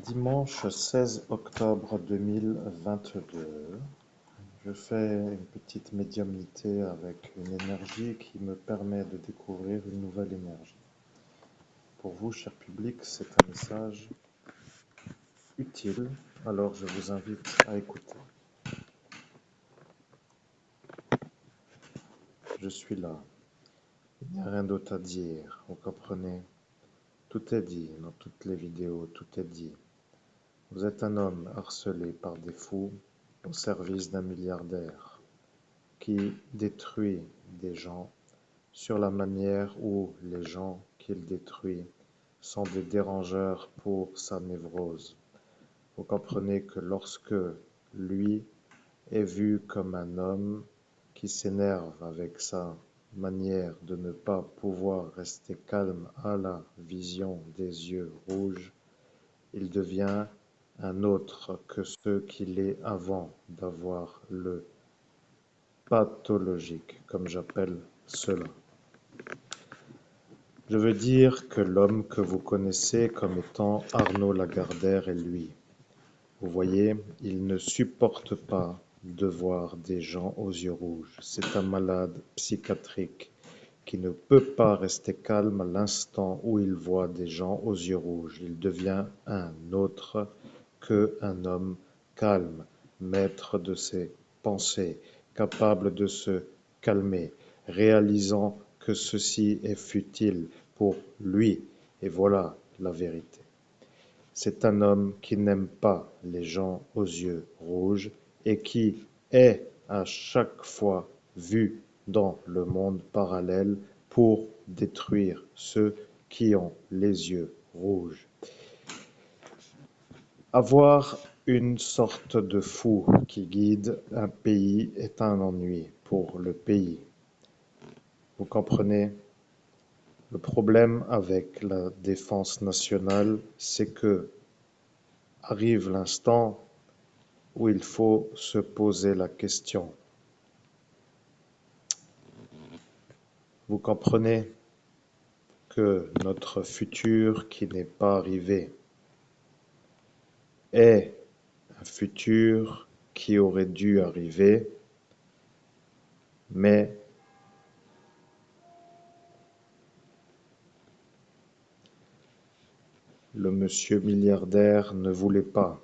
Dimanche 16 octobre 2022, je fais une petite médiumnité avec une énergie qui me permet de découvrir une nouvelle énergie. Pour vous, cher public, c'est un message utile, alors je vous invite à écouter. Je suis là, il n'y a rien d'autre à dire, vous comprenez? Tout est dit dans toutes les vidéos, tout est dit. Vous êtes un homme harcelé par des fous au service d'un milliardaire qui détruit des gens sur la manière où les gens qu'il détruit sont des dérangeurs pour sa névrose. Vous comprenez que lorsque lui est vu comme un homme qui s'énerve avec sa manière de ne pas pouvoir rester calme à la vision des yeux rouges, il devient un autre que ce qu'il est avant d'avoir le pathologique, comme j'appelle cela. Je veux dire que l'homme que vous connaissez comme étant Arnaud Lagardère est lui. Vous voyez, il ne supporte pas de voir des gens aux yeux rouges. C'est un malade psychiatrique qui ne peut pas rester calme à l'instant où il voit des gens aux yeux rouges. Il devient un autre qu'un homme calme, maître de ses pensées, capable de se calmer, réalisant que ceci est futile pour lui. Et voilà la vérité. C'est un homme qui n'aime pas les gens aux yeux rouges et qui est à chaque fois vu dans le monde parallèle pour détruire ceux qui ont les yeux rouges. Avoir une sorte de fou qui guide un pays est un ennui pour le pays. Vous comprenez? Le problème avec la défense nationale, c'est que arrive l'instant où il faut se poser la question. Vous comprenez que notre futur qui n'est pas arrivé est un futur qui aurait dû arriver, mais le monsieur milliardaire ne voulait pas.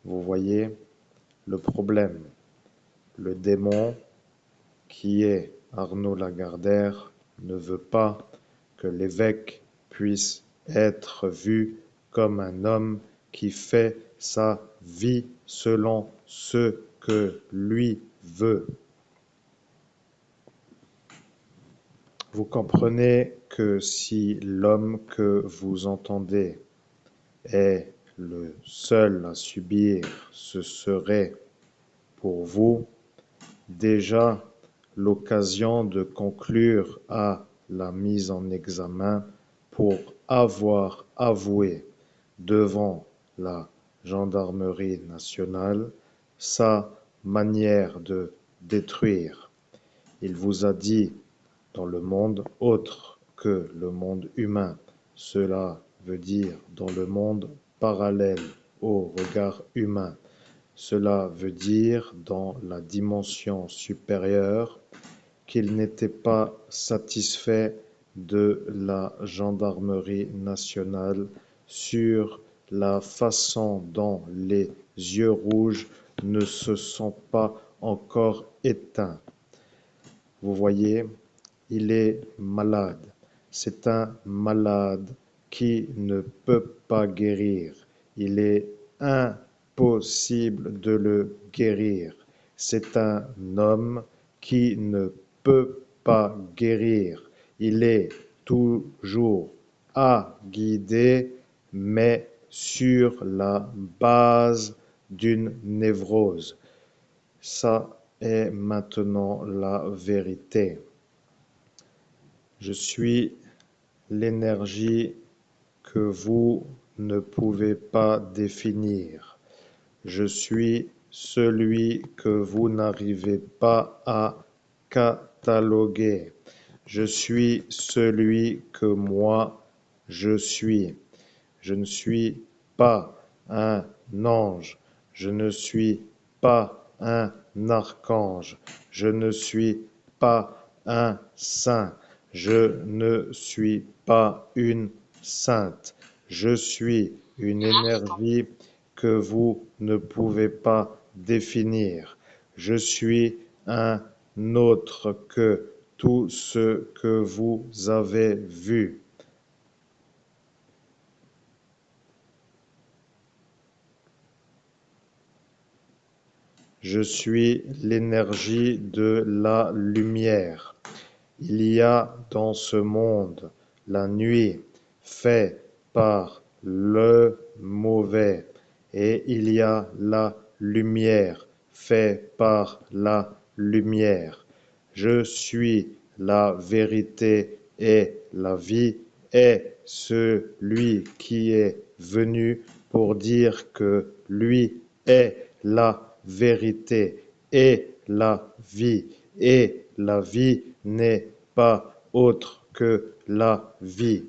Vous voyez le problème. Le démon qui est Arnaud Lagardère ne veut pas que l'évêque puisse être vu comme un homme qui fait sa vie selon ce que lui veut. Vous comprenez que si l'homme que vous entendez est le seul à subir, ce serait pour vous déjà l'occasion de conclure à la mise en examen pour avoir avoué devant la gendarmerie nationale sa manière de détruire. Il vous a dit dans le monde autre que le monde humain, cela veut dire dans le monde parallèle au regard humain. Cela veut dire dans la dimension supérieure qu'il n'était pas satisfait de la gendarmerie nationale sur la façon dont les yeux rouges ne se sont pas encore éteints. Vous voyez, il est malade. C'est un malade qui ne peut pas guérir. Il est impossible de le guérir. C'est un homme qui ne peut pas guérir. Il est toujours à guider, mais sur la base d'une névrose. Ça est maintenant la vérité. Je suis l'énergie que vous ne pouvez pas définir. Je suis celui que vous n'arrivez pas à cataloguer. Je suis celui que moi, je suis. Je ne suis pas un ange, je ne suis pas un archange, je ne suis pas un saint, je ne suis pas une sainte, je suis une énergie que vous ne pouvez pas définir. Je suis un autre que tout ce que vous avez vu. Je suis l'énergie de la lumière. Il y a dans ce monde la nuit faite par le mauvais et il y a la lumière faite par la lumière. Je suis la vérité et la vie et celui qui est venu pour dire que lui est la vérité et la vie et la vie n'est pas autre que la vie.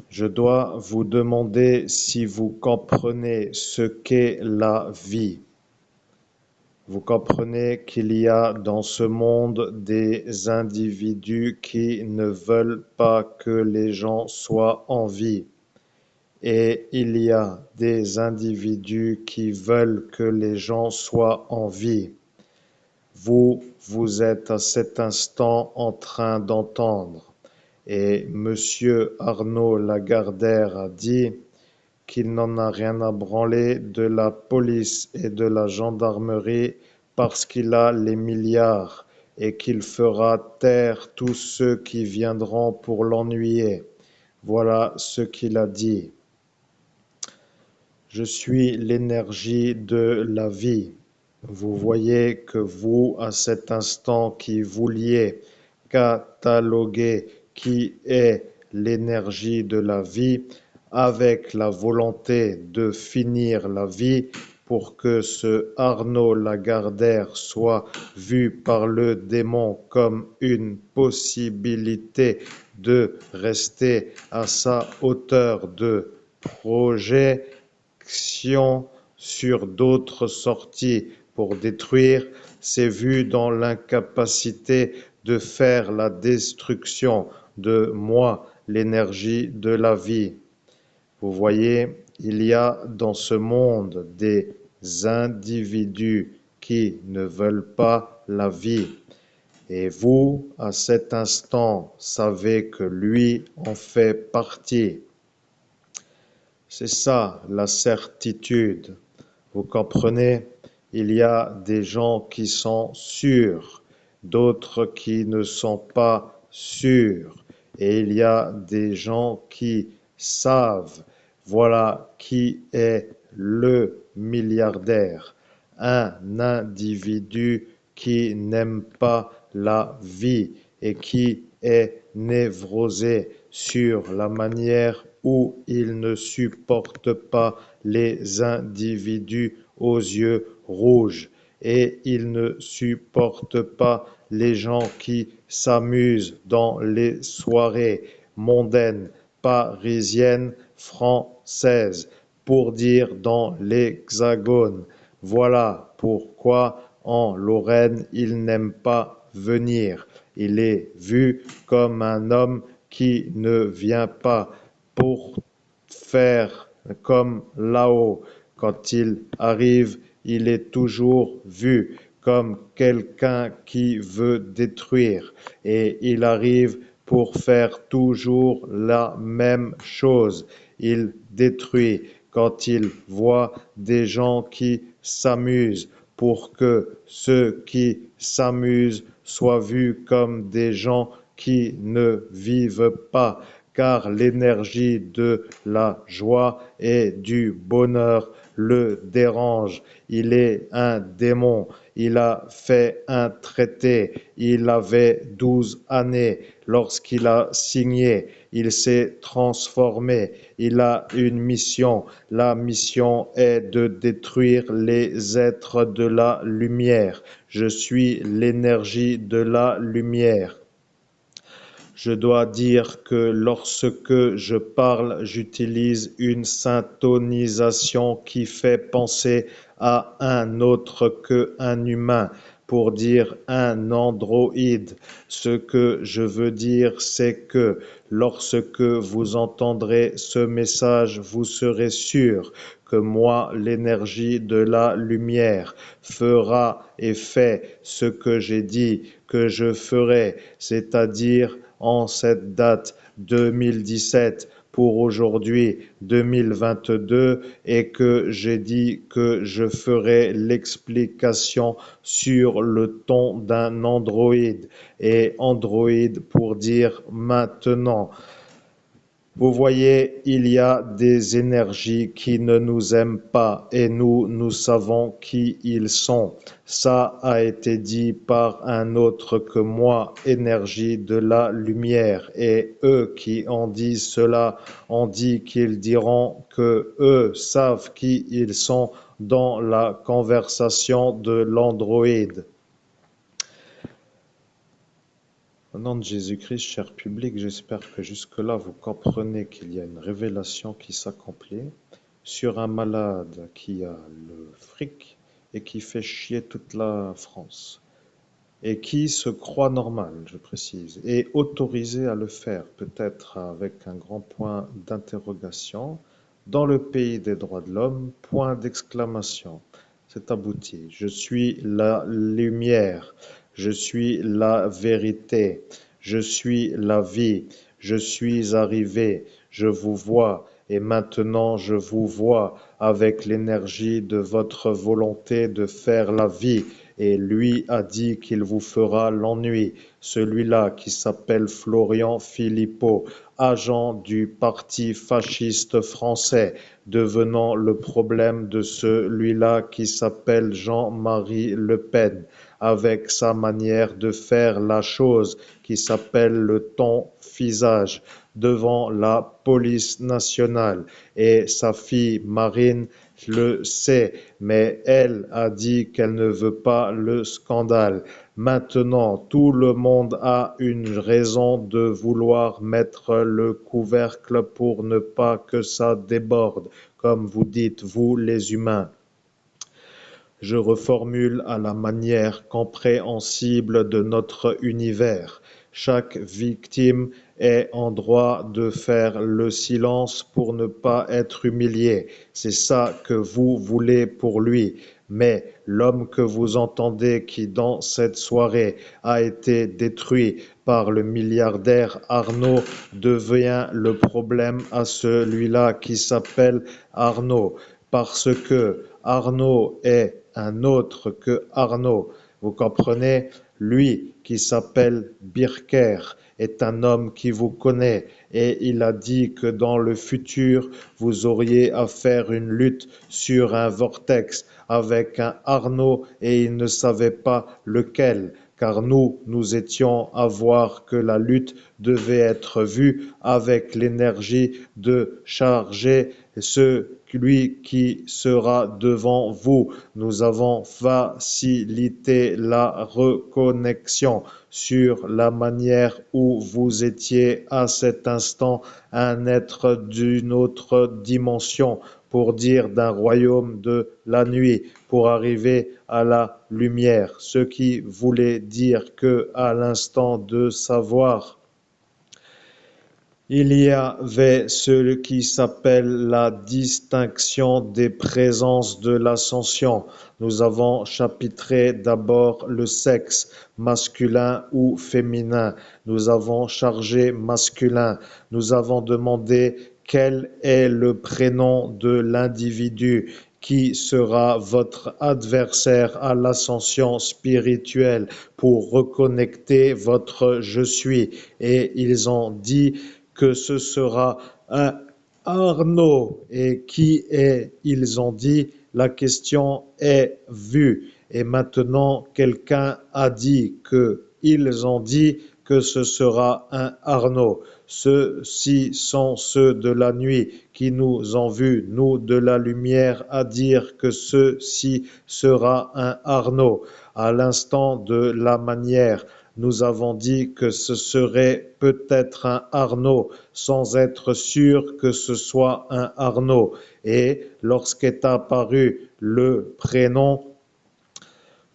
Je dois vous demander si vous comprenez ce qu'est la vie. Vous comprenez qu'il y a dans ce monde des individus qui ne veulent pas que les gens soient en vie. Et il y a des individus qui veulent que les gens soient en vie. Vous êtes à cet instant en train d'entendre. Et Monsieur Arnaud Lagardère a dit qu'il n'en a rien à branler de la police et de la gendarmerie parce qu'il a les milliards et qu'il fera taire tous ceux qui viendront pour l'ennuyer. Voilà ce qu'il a dit. Je suis l'énergie de la vie. Vous voyez que vous, à cet instant qui vouliez cataloguer qui est l'énergie de la vie, avec la volonté de finir la vie pour que ce Arnaud Lagardère soit vu par le démon comme une possibilité de rester à sa hauteur de projet, sur d'autres sorties pour détruire, c'est vu dans l'incapacité de faire la destruction de moi, l'énergie de la vie. Vous voyez, il y a dans ce monde des individus qui ne veulent pas la vie. Et vous, à cet instant, savez que lui en fait partie. C'est ça la certitude. Vous comprenez? Il y a des gens qui sont sûrs, d'autres qui ne sont pas sûrs. Et il y a des gens qui savent. Voilà qui est le milliardaire. Un individu qui n'aime pas la vie et qui est névrosé sur la manière où il ne supporte pas les individus aux yeux rouges et il ne supporte pas les gens qui s'amusent dans les soirées mondaines, parisiennes, françaises, pour dire dans l'Hexagone. Voilà pourquoi en Lorraine il n'aime pas venir. Il est vu comme un homme qui ne vient pas pour faire comme là-haut. Quand il arrive, il est toujours vu comme quelqu'un qui veut détruire et il arrive pour faire toujours la même chose. Il détruit quand il voit des gens qui s'amusent pour que ceux qui s'amusent soient vus comme des gens qui ne vivent pas, car l'énergie de la joie et du bonheur le dérange. Il est un démon. Il a fait un traité. Il avait 12 années lorsqu'il a signé. Il s'est transformé. Il a une mission. La mission est de détruire les êtres de la lumière. Je suis l'énergie de la lumière. Je dois dire que lorsque je parle, j'utilise une syntonisation qui fait penser à un autre qu'un humain pour dire un androïde. Ce que je veux dire, c'est que lorsque vous entendrez ce message, vous serez sûr que moi, l'énergie de la lumière, fera et fait ce que j'ai dit que je ferai, c'est-à-dire en cette date 2017 pour aujourd'hui 2022 et que j'ai dit que je ferai l'explication sur le ton d'un androïde et androïde pour dire maintenant. Vous voyez, il y a des énergies qui ne nous aiment pas et nous savons qui ils sont. Ça a été dit par un autre que moi, énergie de la lumière. Et eux qui ont dit cela ont dit qu'ils diront que eux savent qui ils sont dans la conversation de l'androïde. Au nom de Jésus-Christ, cher public, j'espère que jusque-là vous comprenez qu'il y a une révélation qui s'accomplit sur un malade qui a le fric et qui fait chier toute la France et qui se croit normal, je précise, et autorisé à le faire, peut-être avec un grand point d'interrogation, dans le pays des droits de l'homme, point d'exclamation. C'est abouti. Je suis la lumière, je suis la vérité, je suis la vie, je suis arrivé, je vous vois, et maintenant je vous vois avec l'énergie de votre volonté de faire la vie. Et lui a dit qu'il vous fera l'ennui, celui-là qui s'appelle Florian Philippot, agent du parti fasciste français, devenant le problème de celui-là qui s'appelle Jean-Marie Le Pen, avec sa manière de faire la chose qui s'appelle le ton-fisage devant la police nationale. Et sa fille Marine le sait, mais elle a dit qu'elle ne veut pas le scandale. Maintenant, tout le monde a une raison de vouloir mettre le couvercle pour ne pas que ça déborde, comme vous dites, vous les humains. Je reformule à la manière compréhensible de notre univers. Chaque victime est en droit de faire le silence pour ne pas être humilié. C'est ça que vous voulez pour lui. Mais l'homme que vous entendez qui, dans cette soirée, a été détruit par le milliardaire Arnaud devient le problème à celui-là qui s'appelle Arnaud. Parce que Arnaud est un autre que Arnaud. Vous comprenez? Lui qui s'appelle Birker est un homme qui vous connaît et il a dit que dans le futur, vous auriez à faire une lutte sur un vortex avec un Arnaud et il ne savait pas lequel. Car nous étions à voir que la lutte devait être vue avec l'énergie de charger celui qui sera devant vous. Nous avons facilité la reconnexion sur la manière où vous étiez à cet instant un être d'une autre dimension, pour dire d'un royaume de la nuit, pour arriver à la lumière, ce qui voulait dire que à l'instant de savoir, il y avait ce qui s'appelle la distinction des présences de l'ascension. Nous avons chapitré d'abord le sexe, masculin ou féminin. Nous avons chargé masculin. Nous avons demandé quel est le prénom de l'individu qui sera votre adversaire à l'ascension spirituelle pour reconnecter votre je suis. Et ils ont dit que ce sera un Arnaud. Et qui est, ils ont dit, la question est vue. Et maintenant, quelqu'un a dit que, ils ont dit que ce sera un Arnaud. Ceux-ci sont ceux de la nuit qui nous ont vus, nous de la lumière, à dire que ceci sera un Arnaud. À l'instant de la manière, nous avons dit que ce serait peut-être un Arnaud, sans être sûr que ce soit un Arnaud. Et lorsqu'est apparu le prénom,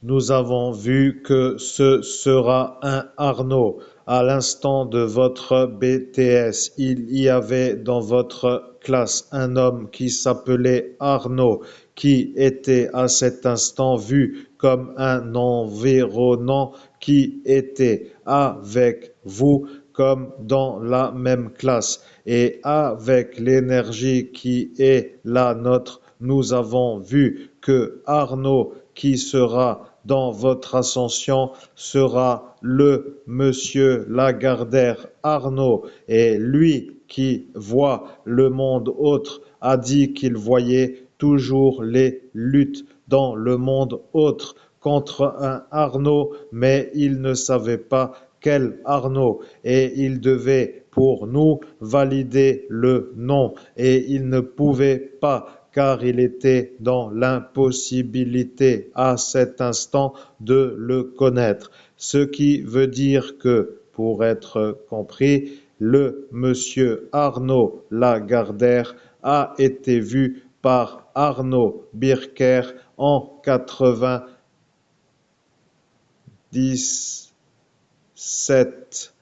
nous avons vu que ce sera un Arnaud. À l'instant de votre BTS, il y avait dans votre classe un homme qui s'appelait Arnaud, qui était à cet instant vu comme un environnant qui était avec vous comme dans la même classe. Et avec l'énergie qui est la nôtre, nous avons vu que Arnaud, qui sera dans votre ascension, sera le monsieur Lagardère Arnaud. Et lui qui voit le monde autre a dit qu'il voyait toujours les luttes dans le monde autre contre un Arnaud, mais il ne savait pas quel Arnaud, et il devait pour nous valider le nom, et il ne pouvait pas, car il était dans l'impossibilité à cet instant de le connaître. Ce qui veut dire que, pour être compris, le monsieur Arnaud Lagardère a été vu par Arnaud Birker en 97,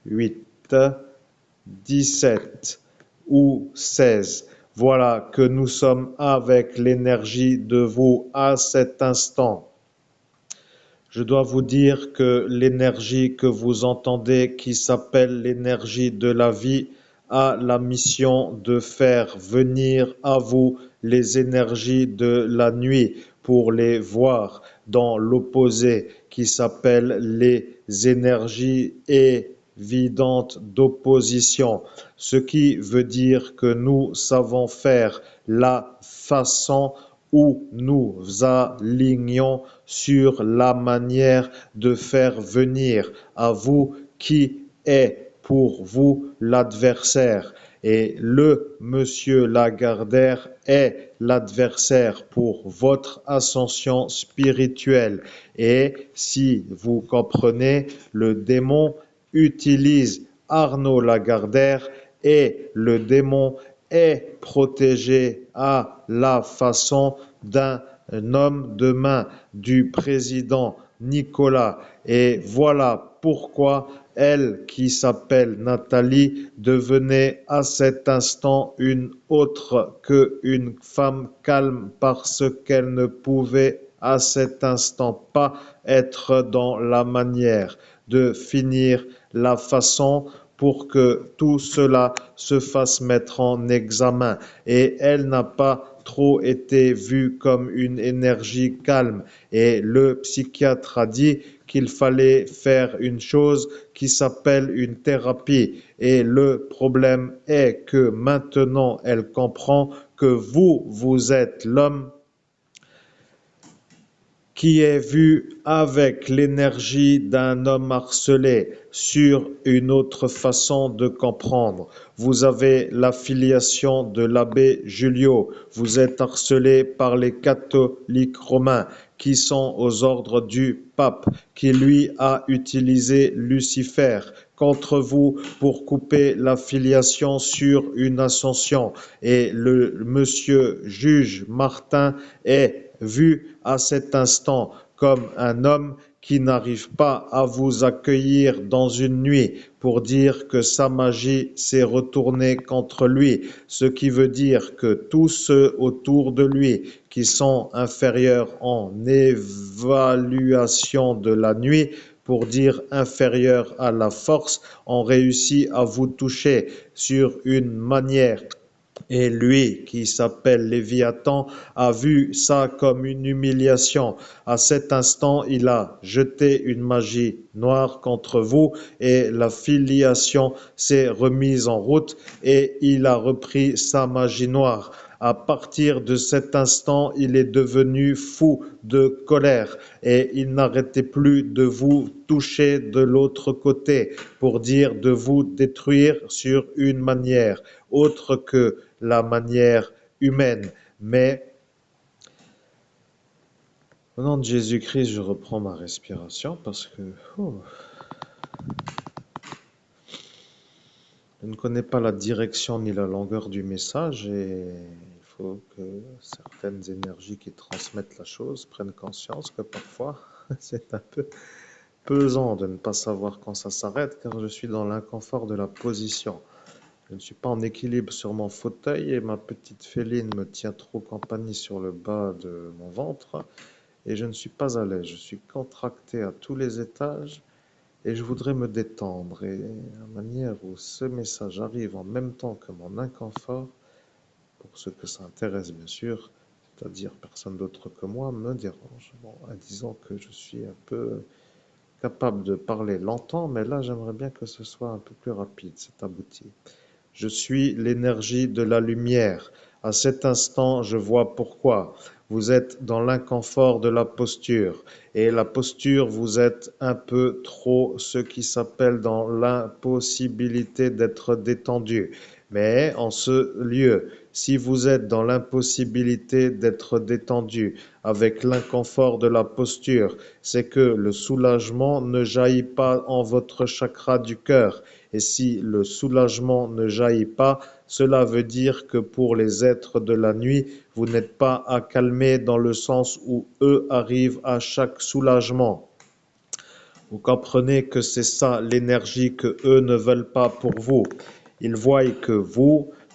8, 17 ou 16. Voilà que nous sommes avec l'énergie de vous à cet instant. Je dois vous dire que l'énergie que vous entendez, qui s'appelle l'énergie de la vie, a la mission de faire venir à vous les énergies de la nuit pour les voir dans l'opposé, qui s'appelle les énergies évidentes d'opposition, ce qui veut dire que nous savons faire la façon où nous alignons sur la manière de faire venir à vous qui est pour vous l'adversaire. Et le monsieur Lagardère est l'adversaire pour votre ascension spirituelle. Et si vous comprenez, le démon utilise Arnaud Lagardère et le démon est protégé à la façon d'un homme de main du président Nicolas. Et voilà pourquoi elle, qui s'appelle Nathalie, devenait à cet instant une autre qu'une femme calme parce qu'elle ne pouvait à cet instant pas être dans la manière de finir la façon pour que tout cela se fasse mettre en examen. Et elle n'a pas trop été vue comme une énergie calme. Et le psychiatre a dit qu'il fallait faire une chose qui s'appelle une thérapie. Et le problème est que maintenant elle comprend que vous êtes l'homme qui est vu avec l'énergie d'un homme harcelé sur une autre façon de comprendre. Vous avez l'affiliation de l'abbé Julio. Vous êtes harcelé par les catholiques romains qui sont aux ordres du pape, qui lui a utilisé Lucifer contre vous pour couper l'affiliation sur une ascension. Et le monsieur juge Martin est vu à cet instant comme un homme qui n'arrive pas à vous accueillir dans une nuit pour dire que sa magie s'est retournée contre lui, ce qui veut dire que tous ceux autour de lui qui sont inférieurs en évaluation de la nuit, pour dire inférieurs à la force, ont réussi à vous toucher sur une manière. Et lui, qui s'appelle Léviathan, a vu ça comme une humiliation. À cet instant, il a jeté une magie noire contre vous et la filiation s'est remise en route et il a repris sa magie noire. À partir de cet instant, il est devenu fou de colère et il n'arrêtait plus de vous toucher de l'autre côté pour dire de vous détruire sur une manière autre que la manière humaine. Mais au nom de Jésus-Christ, je reprends ma respiration parce que Je ne connais pas la direction ni la longueur du message et il faut que certaines énergies qui transmettent la chose prennent conscience que parfois c'est un peu pesant de ne pas savoir quand ça s'arrête car je suis dans l'inconfort de la position. Je ne suis pas en équilibre sur mon fauteuil et ma petite féline me tient trop compagnie sur le bas de mon ventre et je ne suis pas à l'aise. Je suis contracté à tous les étages et je voudrais me détendre. Et la manière où ce message arrive en même temps que mon inconfort, pour ceux que ça intéresse bien sûr, c'est-à-dire personne d'autre que moi, me dérange. Bon, en disant que je suis un peu capable de parler longtemps, mais là j'aimerais bien que ce soit un peu plus rapide, c'est abouti. Je suis l'énergie de la lumière. À cet instant, je vois pourquoi. Vous êtes dans l'inconfort de la posture. Et la posture, vous êtes un peu trop ce qui s'appelle dans l'impossibilité d'être détendu. Mais en ce lieu, si vous êtes dans l'impossibilité d'être détendu avec l'inconfort de la posture, c'est que le soulagement ne jaillit pas en votre chakra du cœur. Et si le soulagement ne jaillit pas, cela veut dire que pour les êtres de la nuit, vous n'êtes pas à calmer dans le sens où eux arrivent à chaque soulagement. Vous comprenez que c'est ça l'énergie que eux ne veulent pas pour vous. Ils voient que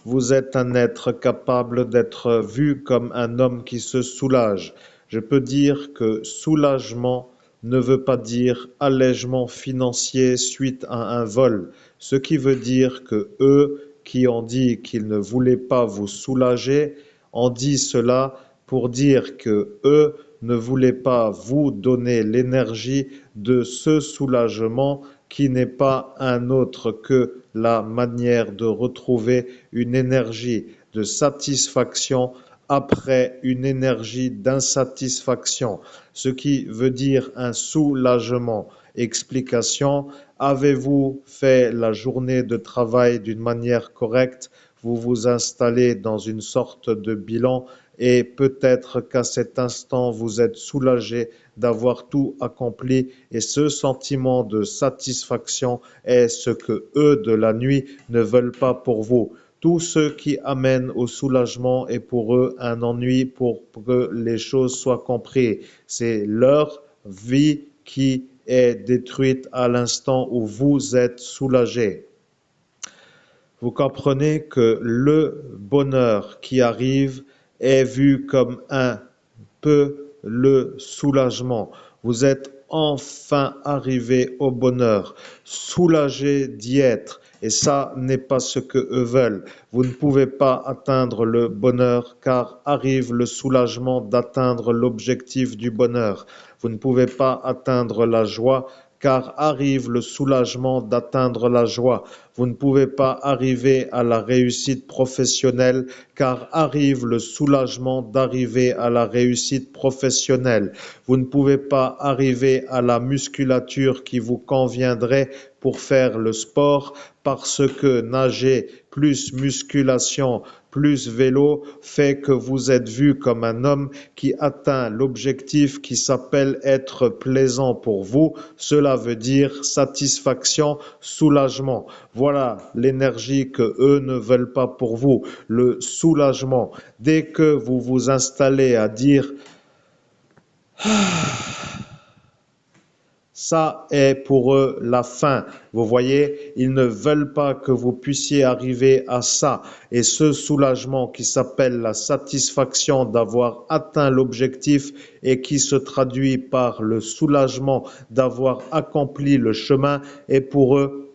vous êtes un être capable d'être vu comme un homme qui se soulage. Je peux dire que soulagement ne veut pas dire allègement financier suite à un vol, ce qui veut dire que eux qui ont dit qu'ils ne voulaient pas vous soulager, ont dit cela pour dire que eux ne voulaient pas vous donner l'énergie de ce soulagement qui n'est pas un autre que la manière de retrouver une énergie de satisfaction après une énergie d'insatisfaction, ce qui veut dire un soulagement. Explication, avez-vous fait la journée de travail d'une manière correcte? Vous vous installez dans une sorte de bilan et peut-être qu'à cet instant vous êtes soulagé d'avoir tout accompli et ce sentiment de satisfaction est ce que eux de la nuit ne veulent pas pour vous. Tout ce qui amène au soulagement est pour eux un ennui pour que les choses soient comprises. C'est leur vie qui est détruite à l'instant où vous êtes soulagé. Vous comprenez que le bonheur qui arrive est vu comme un peu le soulagement. Vous êtes enfin arrivé au bonheur, soulagé d'y être. Et ça n'est pas ce que eux veulent. Vous ne pouvez pas atteindre le bonheur car arrive le soulagement d'atteindre l'objectif du bonheur. Vous ne pouvez pas atteindre la joie car arrive le soulagement d'atteindre la joie. Vous ne pouvez pas arriver à la réussite professionnelle car arrive le soulagement d'arriver à la réussite professionnelle. Vous ne pouvez pas arriver à la musculature qui vous conviendrait pour faire le sport parce que nager plus musculation plus vélo fait que vous êtes vu comme un homme qui atteint l'objectif qui s'appelle être plaisant pour vous. Cela veut dire satisfaction, soulagement. Voilà l'énergie que eux ne veulent pas pour vous, le soulagement. Dès que vous vous installez à dire ça est pour eux la fin. Vous voyez, ils ne veulent pas que vous puissiez arriver à ça. Et ce soulagement qui s'appelle la satisfaction d'avoir atteint l'objectif et qui se traduit par le soulagement d'avoir accompli le chemin est pour eux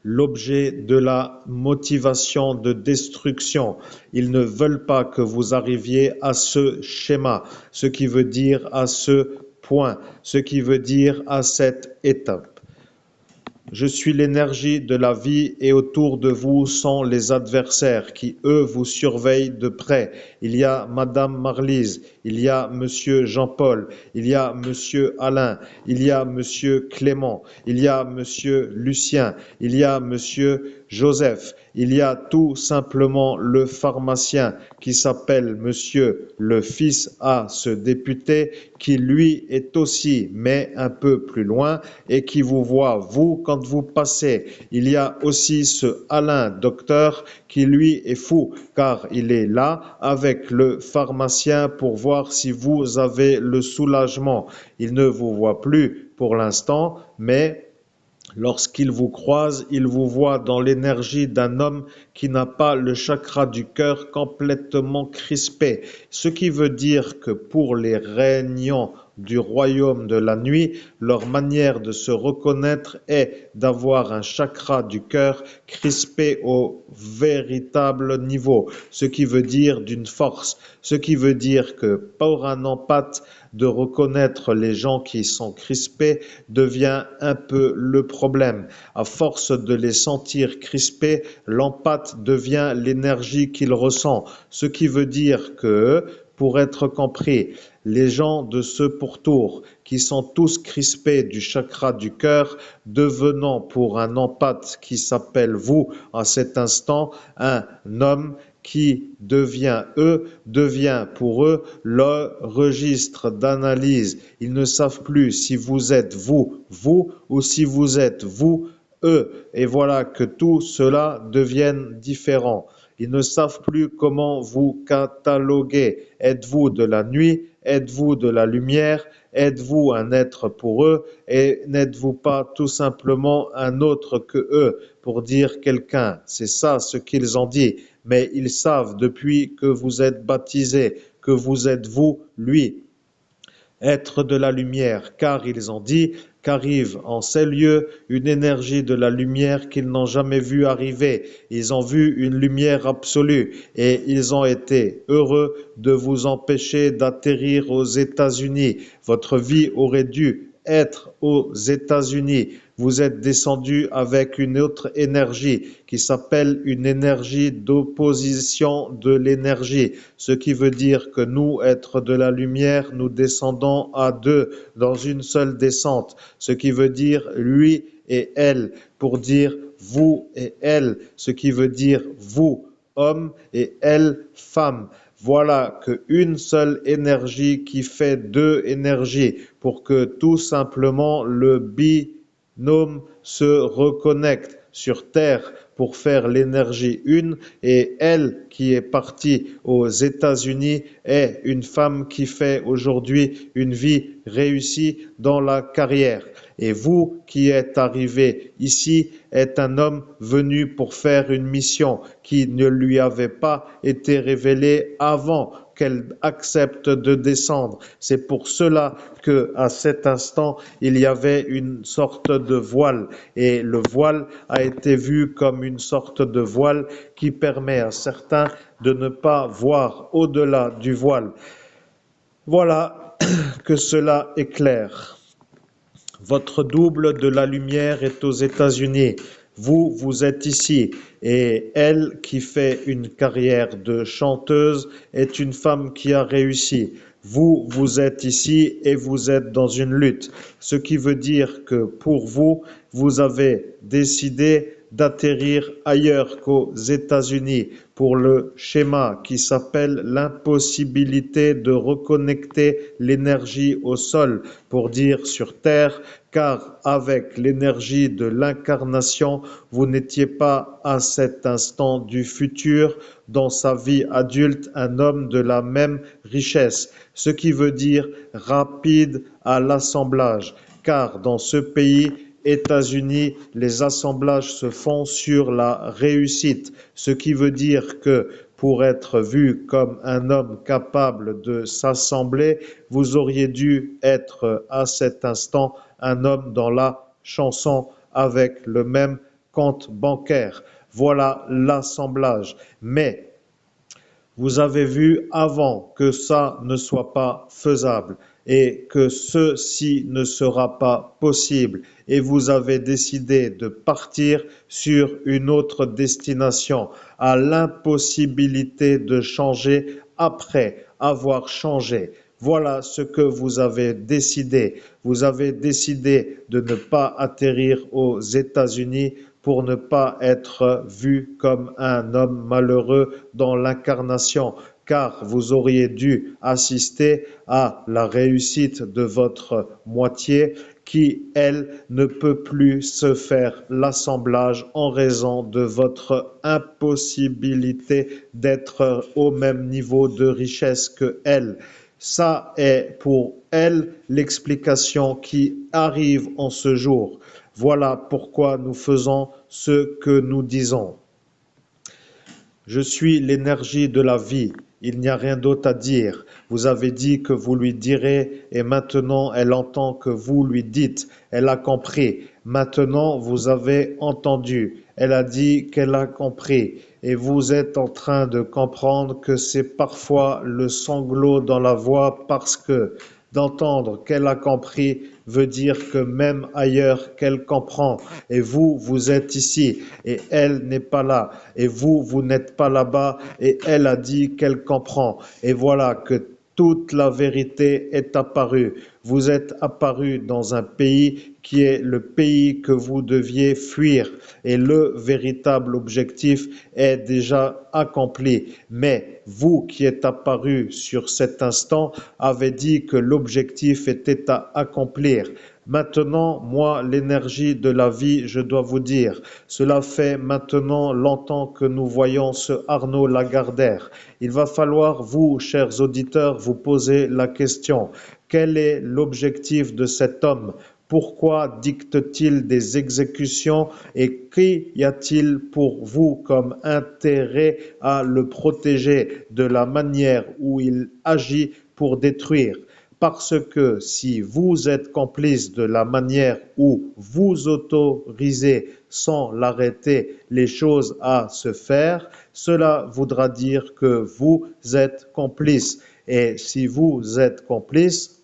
l'objet de la motivation de destruction. Ils ne veulent pas que vous arriviez à ce schéma, ce qui veut dire à ce point, ce qui veut dire à cette étape. Je suis l'énergie de la vie et autour de vous sont les adversaires qui, eux, vous surveillent de près. Il y a Madame Marlise, il y a Monsieur Jean-Paul, il y a Monsieur Alain, il y a Monsieur Clément, il y a Monsieur Lucien, il y a Monsieur Joseph, il y a tout simplement le pharmacien qui s'appelle Monsieur le fils à ce député qui lui est aussi, mais un peu plus loin et qui vous voit, vous, quand vous passez. Il y a aussi ce Alain, docteur, qui lui est fou car il est là avec le pharmacien pour voir si vous avez le soulagement. Il ne vous voit plus pour l'instant, mais lorsqu'il vous croise, il vous voit dans l'énergie d'un homme qui n'a pas le chakra du cœur complètement crispé. Ce qui veut dire que pour les régnants du royaume de la nuit, leur manière de se reconnaître est d'avoir un chakra du cœur crispé au véritable niveau, ce qui veut dire d'une force, ce qui veut dire que pour un empathe, de reconnaître les gens qui sont crispés devient un peu le problème. À force de les sentir crispés, l'empathe devient l'énergie qu'il ressent, ce qui veut dire que, pour être compris, les gens de ce pourtour qui sont tous crispés du chakra du cœur, devenant pour un empathe qui s'appelle vous à cet instant un homme qui devient pour eux le registre d'analyse. Ils ne savent plus si vous êtes vous, ou si vous êtes vous, eux. Et voilà que tout cela devienne différent. Ils ne savent plus comment vous cataloguer. Êtes-vous de la nuit? Êtes-vous de la lumière? Êtes-vous un être pour eux? Et n'êtes-vous pas tout simplement un autre que eux pour dire quelqu'un? C'est ça ce qu'ils ont dit. Mais ils savent depuis que vous êtes baptisés, que vous êtes vous, lui, être de la lumière, car ils ont dit qu'arrive en ces lieux une énergie de la lumière qu'ils n'ont jamais vue arriver. Ils ont vu une lumière absolue et ils ont été heureux de vous empêcher d'atterrir aux États-Unis. Votre vie aurait dû être aux États-Unis. Vous êtes descendu avec une autre énergie qui s'appelle une énergie d'opposition de l'énergie. Ce qui veut dire que nous, êtres de la lumière, nous descendons à deux dans une seule descente. Ce qui veut dire lui et elle pour dire vous et elle. Ce qui veut dire vous, homme, et elle, femme. Voilà qu'une seule énergie qui fait deux énergies pour que tout simplement le binôme se reconnecte sur Terre pour faire l'énergie une et elle qui est partie aux États-Unis est une femme qui fait aujourd'hui une vie réussie dans la carrière. Et vous qui êtes arrivé ici êtes un homme venu pour faire une mission qui ne lui avait pas été révélée avant qu'elle accepte de descendre. C'est pour cela que, à cet instant, il y avait une sorte de voile et le voile a été vu comme une sorte de voile qui permet à certains de ne pas voir au-delà du voile. Voilà que cela est clair. Votre double de la lumière est aux États-Unis. Vous êtes ici. Et elle, qui fait une carrière de chanteuse, est une femme qui a réussi. Vous êtes ici et vous êtes dans une lutte. Ce qui veut dire que pour vous, vous avez décidé d'atterrir ailleurs qu'aux États-Unis pour le schéma qui s'appelle l'impossibilité de reconnecter l'énergie au sol, pour dire sur Terre, car avec l'énergie de l'incarnation, vous n'étiez pas à cet instant du futur dans sa vie adulte un homme de la même richesse, ce qui veut dire rapide à l'assemblage, car dans ce pays, États-Unis, les assemblages se font sur la réussite, ce qui veut dire que pour être vu comme un homme capable de s'assembler, vous auriez dû être à cet instant un homme dans la chanson avec le même compte bancaire. Voilà l'assemblage. Mais vous avez vu avant que ça ne soit pas faisable et que ceci ne sera pas possible et vous avez décidé de partir sur une autre destination à l'impossibilité de changer après avoir changé. Voilà ce que vous avez décidé. Vous avez décidé de ne pas atterrir aux États-Unis pour ne pas être vu comme un homme malheureux dans l'incarnation, car vous auriez dû assister à la réussite de votre moitié qui, elle, ne peut plus se faire l'assemblage en raison de votre impossibilité d'être au même niveau de richesse que elle. Ça est pour elle l'explication qui arrive en ce jour. Voilà pourquoi nous faisons ce que nous disons. Je suis l'énergie de la vie. Il n'y a rien d'autre à dire. Vous avez dit que vous lui direz et maintenant elle entend que vous lui dites. Elle a compris. Maintenant vous avez entendu. Elle a dit qu'elle a compris. Et vous êtes en train de comprendre que c'est parfois le sanglot dans la voix parce que d'entendre qu'elle a compris veut dire que même ailleurs qu'elle comprend. Et vous, vous êtes ici et elle n'est pas là. Et vous, vous n'êtes pas là-bas et elle a dit qu'elle comprend. Et voilà que toute la vérité est apparue. Vous êtes apparu dans un pays qui est le pays que vous deviez fuir et le véritable objectif est déjà accompli. Mais vous qui êtes apparu sur cet instant avez dit que l'objectif était à accomplir. Maintenant, moi, l'énergie de la vie, je dois vous dire, cela fait maintenant longtemps que nous voyons ce Arnaud Lagardère. Il va falloir, vous, chers auditeurs, vous poser la question. Quel est l'objectif de cet homme? Pourquoi dicte-t-il des exécutions et qu'y a-t-il pour vous comme intérêt à le protéger de la manière où il agit pour détruire? Parce que si vous êtes complice de la manière où vous autorisez sans l'arrêter les choses à se faire, cela voudra dire que vous êtes complice. Et si vous êtes complice,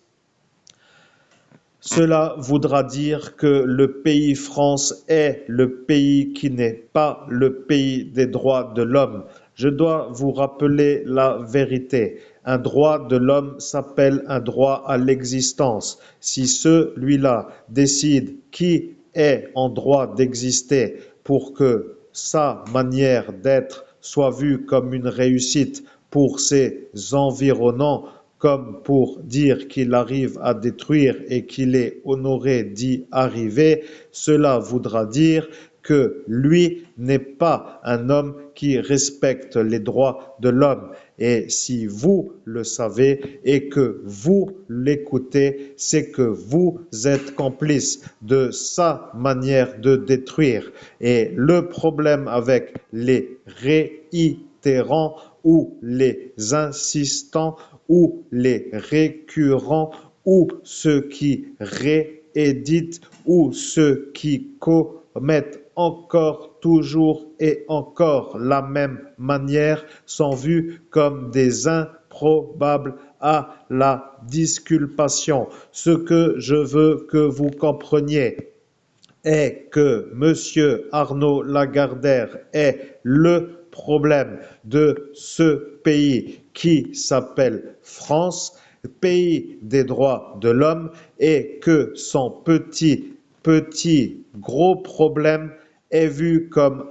cela voudra dire que le pays France est le pays qui n'est pas le pays des droits de l'homme. Je dois vous rappeler la vérité. Un droit de l'homme s'appelle un droit à l'existence. Si celui-là décide qui est en droit d'exister pour que sa manière d'être soit vue comme une réussite pour ses environnants, comme pour dire qu'il arrive à détruire et qu'il est honoré d'y arriver, cela voudra dire que lui n'est pas un homme qui respecte les droits de l'homme. Et si vous le savez et que vous l'écoutez, c'est que vous êtes complice de sa manière de détruire. Et le problème avec les réitérants ou les insistants ou les récurrents ou ceux qui rééditent ou ceux qui commettent encore, toujours et encore la même manière sont vus comme des improbables à la disculpation. Ce que je veux que vous compreniez est que M. Arnaud Lagardère est le problème de ce pays qui s'appelle France, pays des droits de l'homme, et que son gros problème est vu comme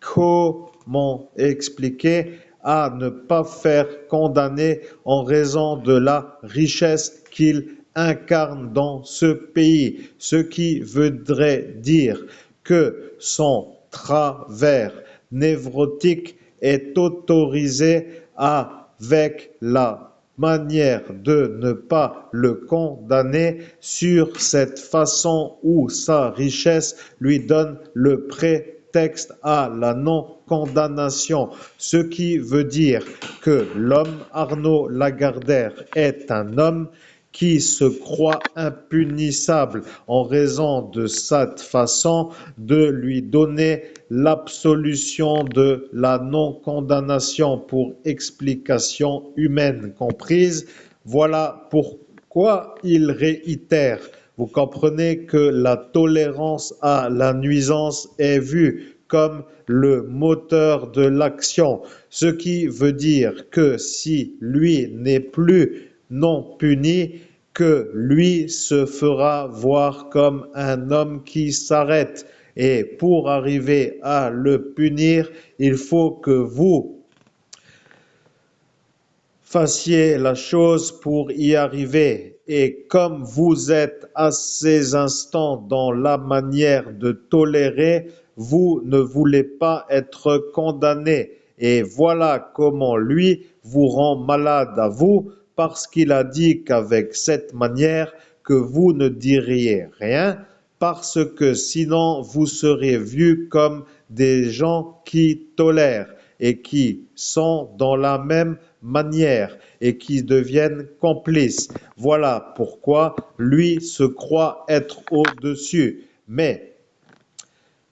comment expliquer, à ne pas faire condamner en raison de la richesse qu'il incarne dans ce pays, ce qui voudrait dire que son travers névrotique est autorisé avec la manière de ne pas le condamner sur cette façon où sa richesse lui donne le prétexte à la non-condamnation, ce qui veut dire que l'homme Arnaud Lagardère est un homme qui se croit impunissable en raison de cette façon de lui donner l'absolution de la non-condamnation pour explication humaine comprise. Voilà pourquoi il réitère. Vous comprenez que la tolérance à la nuisance est vue comme le moteur de l'action, ce qui veut dire que si lui n'est plus non puni, que lui se fera voir comme un homme qui s'arrête. Et pour arriver à le punir, il faut que vous fassiez la chose pour y arriver. Et comme vous êtes à ces instants dans la manière de tolérer, vous ne voulez pas être condamné. Et voilà comment lui vous rend malade à vous, parce qu'il a dit qu'avec cette manière, que vous ne diriez rien, parce que sinon vous serez vus comme des gens qui tolèrent et qui sont dans la même manière et qui deviennent complices. Voilà pourquoi lui se croit être au-dessus. Mais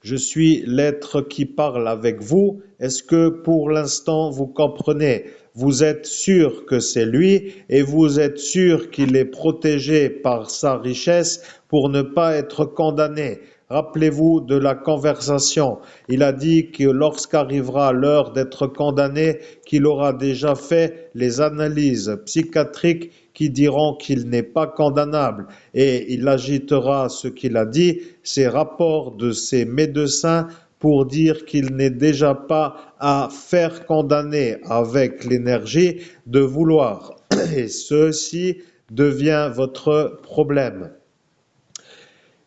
je suis l'être qui parle avec vous. Est-ce que pour l'instant vous comprenez? Vous êtes sûr que c'est lui et vous êtes sûr qu'il est protégé par sa richesse pour ne pas être condamné. Rappelez-vous de la conversation. Il a dit que lorsqu'arrivera l'heure d'être condamné, qu'il aura déjà fait les analyses psychiatriques qui diront qu'il n'est pas condamnable. Et il agitera ce qu'il a dit, ces rapports de ses médecins, pour dire qu'il n'est déjà pas à faire condamner avec l'énergie de vouloir. Et ceci devient votre problème.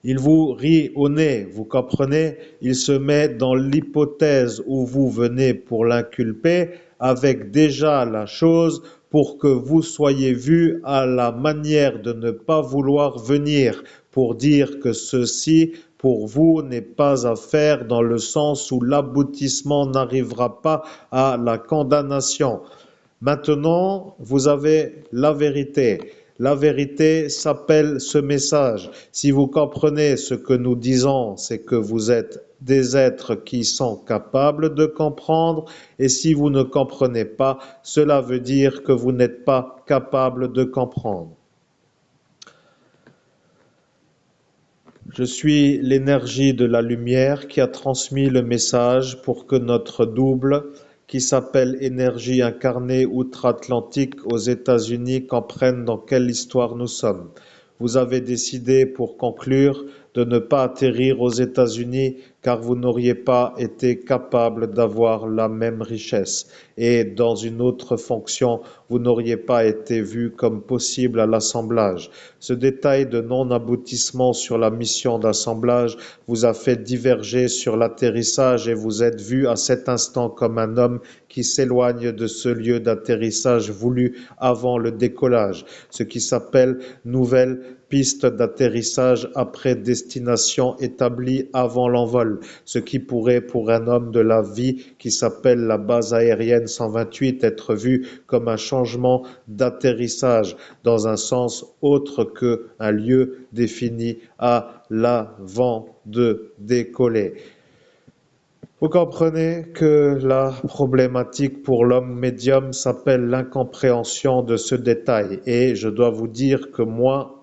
Il vous rit au nez, vous comprenez? Il se met dans l'hypothèse où vous venez pour l'inculper avec déjà la chose pour que vous soyez vu à la manière de ne pas vouloir venir, pour dire que ceci pour vous n'est pas à faire dans le sens où l'aboutissement n'arrivera pas à la condamnation. Maintenant, vous avez la vérité. La vérité s'appelle ce message. Si vous comprenez ce que nous disons, c'est que vous êtes des êtres qui sont capables de comprendre. Et si vous ne comprenez pas, cela veut dire que vous n'êtes pas capable de comprendre. Je suis l'énergie de la lumière qui a transmis le message pour que notre double, qui s'appelle énergie incarnée outre-Atlantique aux États-Unis, comprenne dans quelle histoire nous sommes. Vous avez décidé, pour conclure, de ne pas atterrir aux États-Unis car vous n'auriez pas été capable d'avoir la même richesse. Et dans une autre fonction, vous n'auriez pas été vu comme possible à l'assemblage. Ce détail de non-aboutissement sur la mission d'assemblage vous a fait diverger sur l'atterrissage et vous êtes vu à cet instant comme un homme qui s'éloigne de ce lieu d'atterrissage voulu avant le décollage, ce qui s'appelle nouvelle piste d'atterrissage après destination établie avant l'envol, ce qui pourrait pour un homme de la vie qui s'appelle la base aérienne 128 être vu comme un changement d'atterrissage dans un sens autre qu'un lieu défini à l'avant de décoller. Vous comprenez que la problématique pour l'homme médium s'appelle l'incompréhension de ce détail et je dois vous dire que moi,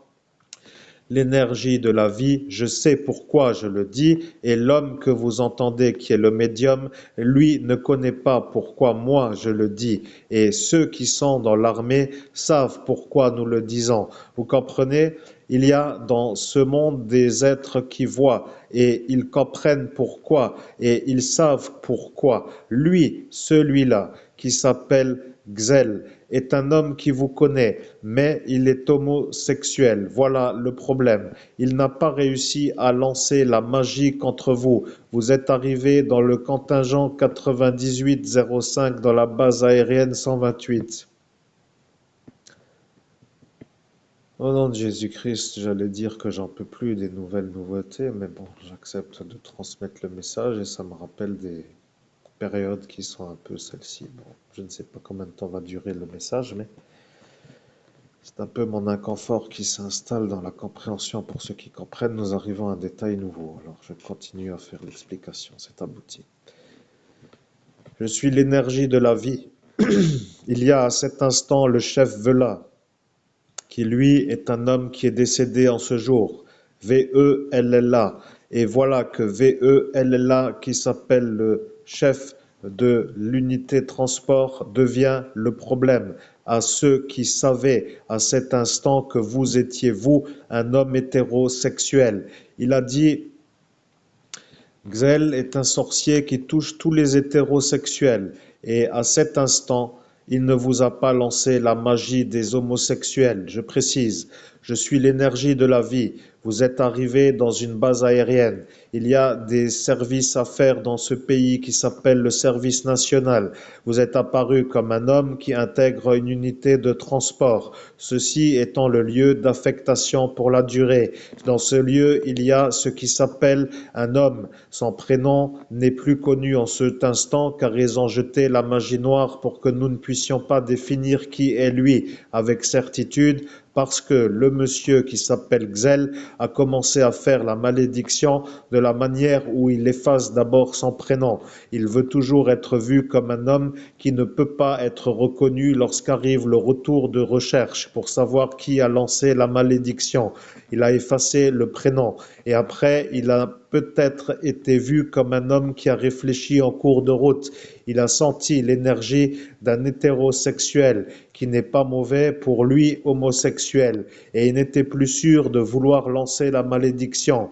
l'énergie de la vie, je sais pourquoi je le dis, et l'homme que vous entendez qui est le médium, lui ne connaît pas pourquoi moi je le dis, et ceux qui sont dans l'armée savent pourquoi nous le disons. Vous comprenez? Il y a dans ce monde des êtres qui voient et ils comprennent pourquoi et ils savent pourquoi. Lui, celui-là, qui s'appelle Xel, est un homme qui vous connaît, mais il est homosexuel. Voilà le problème. Il n'a pas réussi à lancer la magie contre vous. Vous êtes arrivé dans le contingent 9805 dans la base aérienne 128. Au nom de Jésus-Christ, j'allais dire que j'en peux plus des nouvelles nouveautés, mais bon, j'accepte de transmettre le message et ça me rappelle des périodes qui sont un peu celles-ci. Bon, je ne sais pas combien de temps va durer le message, mais c'est un peu mon inconfort qui s'installe dans la compréhension. Pour ceux qui comprennent, nous arrivons à un détail nouveau. Alors, je continue à faire l'explication, c'est abouti. Je suis l'énergie de la vie. Il y a à cet instant le chef Vela, qui lui est un homme qui est décédé en ce jour. V-E-L-L-A. Et voilà que VE, elle est là, qui s'appelle le chef de l'unité transport, devient le problème à ceux qui savaient à cet instant que vous étiez, vous, un homme hétérosexuel. Il a dit, Xel est un sorcier qui touche tous les hétérosexuels, et à cet instant, il ne vous a pas lancé la magie des homosexuels. Je précise, je suis l'énergie de la vie. Vous êtes arrivé dans une base aérienne. Il y a des services à faire dans ce pays qui s'appelle le service national. Vous êtes apparu comme un homme qui intègre une unité de transport, ceci étant le lieu d'affectation pour la durée. Dans ce lieu, il y a ce qui s'appelle un homme. Son prénom n'est plus connu en cet instant car ils ont jeté la magie noire pour que nous ne puissions pas définir qui est lui avec certitude, parce que le monsieur qui s'appelle Xel a commencé à faire la malédiction de la manière où il efface d'abord son prénom. Il veut toujours être vu comme un homme qui ne peut pas être reconnu lorsqu'arrive le retour de recherche pour savoir qui a lancé la malédiction. Il a effacé le prénom et après il a peut-être été vu comme un homme qui a réfléchi en cours de route. Il a senti l'énergie d'un hétérosexuel qui n'est pas mauvais pour lui homosexuel et il n'était plus sûr de vouloir lancer la malédiction.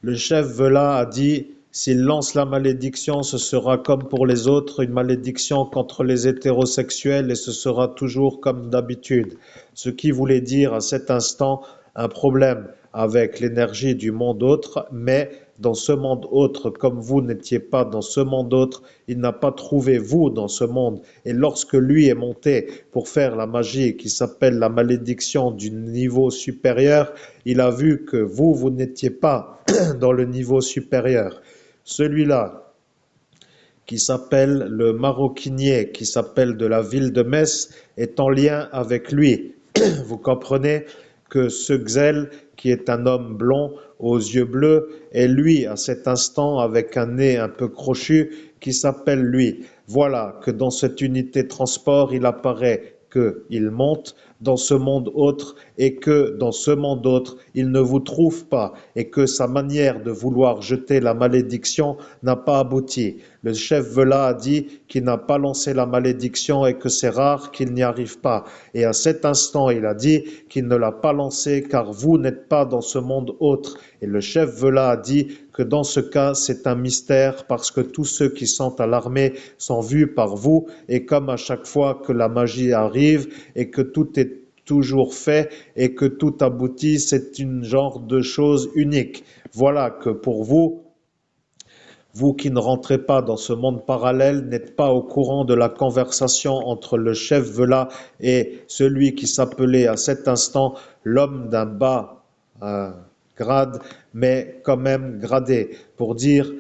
Le chef Vela a dit, s'il lance la malédiction, ce sera comme pour les autres, une malédiction contre les hétérosexuels et ce sera toujours comme d'habitude. Ce qui voulait dire à cet instant un problème avec l'énergie du monde autre, mais dans ce monde autre, comme vous n'étiez pas dans ce monde autre, il n'a pas trouvé vous dans ce monde. Et lorsque lui est monté pour faire la magie qui s'appelle la malédiction du niveau supérieur, il a vu que vous n'étiez pas dans le niveau supérieur. Celui-là, qui s'appelle le maroquinier, qui s'appelle de la ville de Metz, est en lien avec lui. Vous comprenez que ce Xel, qui est un homme blond aux yeux bleus, est lui à cet instant avec un nez un peu crochu, qui s'appelle lui. Voilà que dans cette unité transport, il apparaît qu'il monte dans ce monde autre et que dans ce monde autre, il ne vous trouve pas et que sa manière de vouloir jeter la malédiction n'a pas abouti. Le chef Vela a dit qu'il n'a pas lancé la malédiction et que c'est rare qu'il n'y arrive pas. Et à cet instant, il a dit qu'il ne l'a pas lancé car vous n'êtes pas dans ce monde autre. Et le chef Vela a dit que dans ce cas, c'est un mystère parce que tous ceux qui sont à l'armée sont vus par vous et comme à chaque fois que la magie arrive et que tout est toujours fait et que tout aboutit, c'est une genre de chose unique. Voilà que pour vous, vous qui ne rentrez pas dans ce monde parallèle, n'êtes pas au courant de la conversation entre le chef Vela et celui qui s'appelait à cet instant l'homme d'un bas grade, mais quand même gradé, pour dire,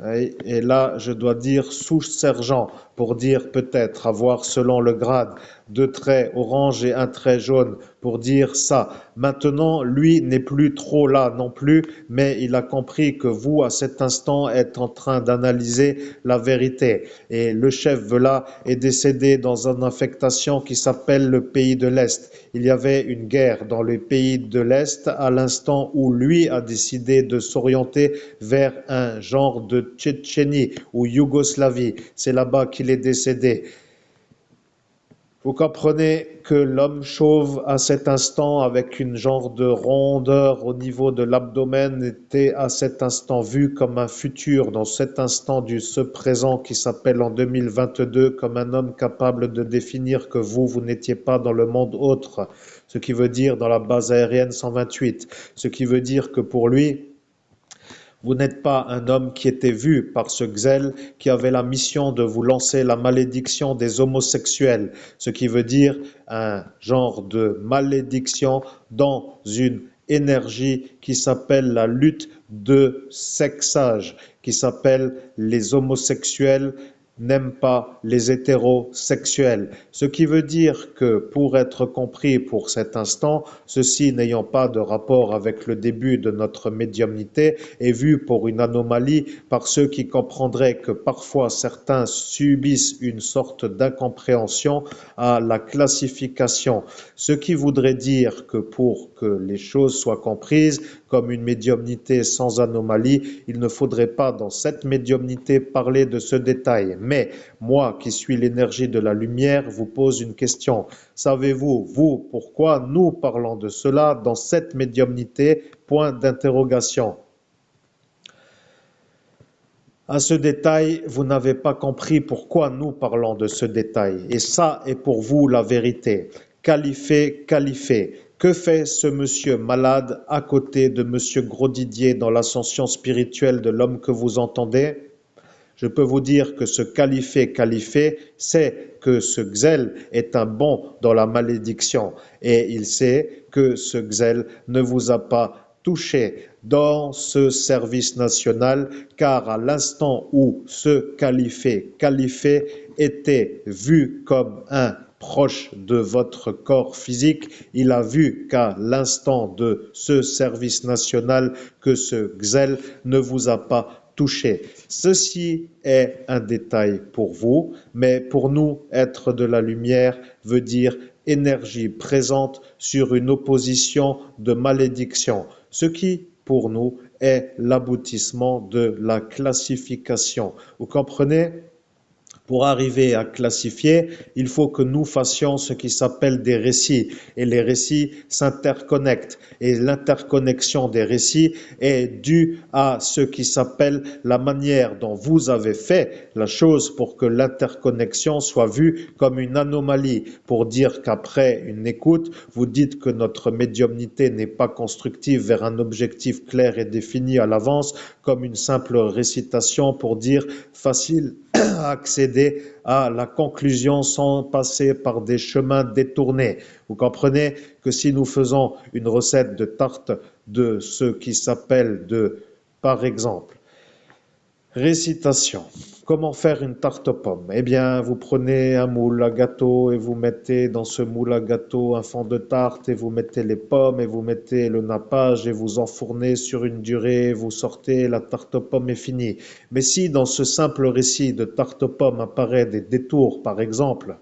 et là je dois dire sous-sergent, pour dire peut-être avoir selon le grade, deux traits orange et un trait jaune, pour dire ça. Maintenant, lui n'est plus trop là non plus, mais il a compris que vous, à cet instant, êtes en train d'analyser la vérité. Et le chef Vela est décédé dans une affectation qui s'appelle le pays de l'Est. Il y avait une guerre dans le pays de l'Est à l'instant où lui a décidé de s'orienter vers un genre de Tchétchénie ou Yougoslavie. C'est là-bas qu'il est décédé. Vous comprenez que l'homme chauve à cet instant avec une genre de rondeur au niveau de l'abdomen était à cet instant vu comme un futur dans cet instant du ce présent qui s'appelle en 2022 comme un homme capable de définir que vous n'étiez pas dans le monde autre, ce qui veut dire dans la base aérienne 128, ce qui veut dire que pour lui, vous n'êtes pas un homme qui était vu par ce Xel qui avait la mission de vous lancer la malédiction des homosexuels, ce qui veut dire un genre de malédiction dans une énergie qui s'appelle la lutte de sexage, qui s'appelle les homosexuels n'aiment pas les hétérosexuels. Ce qui veut dire que pour être compris pour cet instant, ceci n'ayant pas de rapport avec le début de notre médiumnité est vu pour une anomalie par ceux qui comprendraient que parfois certains subissent une sorte d'incompréhension à la classification. Ce qui voudrait dire que pour que les choses soient comprises, comme une médiumnité sans anomalie, il ne faudrait pas dans cette médiumnité parler de ce détail. Mais moi, qui suis l'énergie de la lumière, vous pose une question. Savez-vous, vous, pourquoi nous parlons de cela dans cette médiumnité? Point d'interrogation. À ce détail, vous n'avez pas compris pourquoi nous parlons de ce détail. Et ça est pour vous la vérité. Qualifié, qualifié. Que fait ce monsieur malade à côté de monsieur Grosdidier dans l'ascension spirituelle de l'homme que vous entendez? Je peux vous dire que ce qualifié, sait que ce Xel est un bon dans la malédiction et il sait que ce Xel ne vous a pas touché dans ce service national car à l'instant où ce qualifié était vu comme un proche de votre corps physique, il a vu qu'à l'instant de ce service national que ce Xel ne vous a pas touché. Ceci est un détail pour vous, mais pour nous, être de la lumière veut dire énergie présente sur une opposition de malédiction, ce qui, pour nous, est l'aboutissement de la classification. Vous comprenez? Pour arriver à classifier, il faut que nous fassions ce qui s'appelle des récits. Et les récits s'interconnectent. Et l'interconnexion des récits est due à ce qui s'appelle la manière dont vous avez fait la chose pour que l'interconnexion soit vue comme une anomalie. Pour dire qu'après une écoute, vous dites que notre médiumnité n'est pas constructive vers un objectif clair et défini à l'avance, comme une simple récitation pour dire facile à accéder à la conclusion sans passer par des chemins détournés. Vous comprenez que si nous faisons une recette de tarte de ce qui s'appelle par exemple, récitation. Comment faire une tarte aux pommes? Eh bien, vous prenez un moule à gâteau et vous mettez dans ce moule à gâteau un fond de tarte et vous mettez les pommes et vous mettez le nappage et vous enfournez sur une durée, vous sortez, la tarte aux pommes est finie. Mais si dans ce simple récit de tarte aux pommes apparaît des détours, par exemple,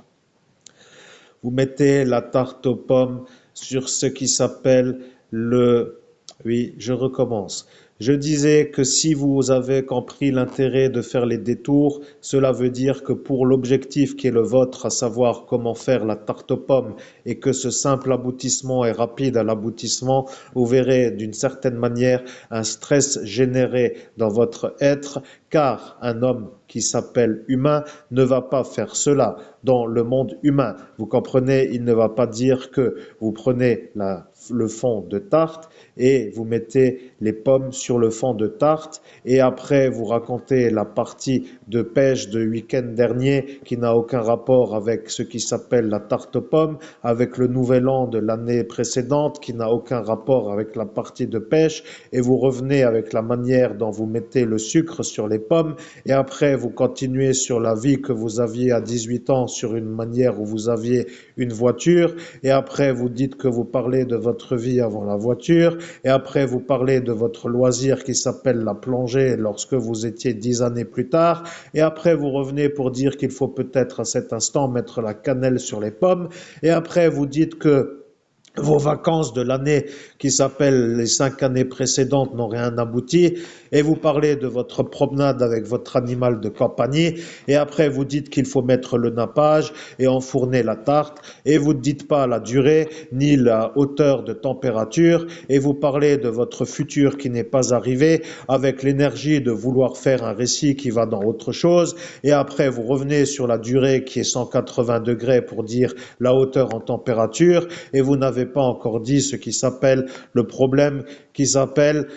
vous mettez la tarte aux pommes sur ce qui s'appelle le... Oui, je recommence. Je disais que si vous avez compris l'intérêt de faire les détours, cela veut dire que pour l'objectif qui est le vôtre, à savoir comment faire la tarte aux pommes, et que ce simple aboutissement est rapide à l'aboutissement, vous verrez d'une certaine manière un stress généré dans votre être, car un homme qui s'appelle humain ne va pas faire cela dans le monde humain. Vous comprenez, il ne va pas dire que vous prenez le fond de tarte et vous mettez les pommes sur le fond de tarte et après vous racontez la partie de pêche de week-end dernier qui n'a aucun rapport avec ce qui s'appelle la tarte aux pommes, avec le nouvel an de l'année précédente qui n'a aucun rapport avec la partie de pêche et vous revenez avec la manière dont vous mettez le sucre sur les pommes et après vous continuez sur la vie que vous aviez à 18 ans sur une manière où vous aviez une voiture et après vous dites que vous parlez de votre vie avant la voiture et après vous parlez de votre loisir qui s'appelle la plongée lorsque vous étiez 10 années plus tard et après vous revenez pour dire qu'il faut peut-être à cet instant mettre la cannelle sur les pommes et après vous dites que vos vacances de l'année qui s'appellent les 5 années précédentes n'ont rien abouti et vous parlez de votre promenade avec votre animal de compagnie et après vous dites qu'il faut mettre le nappage et enfourner la tarte et vous ne dites pas la durée ni la hauteur de température et vous parlez de votre futur qui n'est pas arrivé avec l'énergie de vouloir faire un récit qui va dans autre chose et après vous revenez sur la durée qui est 180 degrés pour dire la hauteur en température et vous n'avez pas encore dit ce qui s'appelle le problème qui s'appelle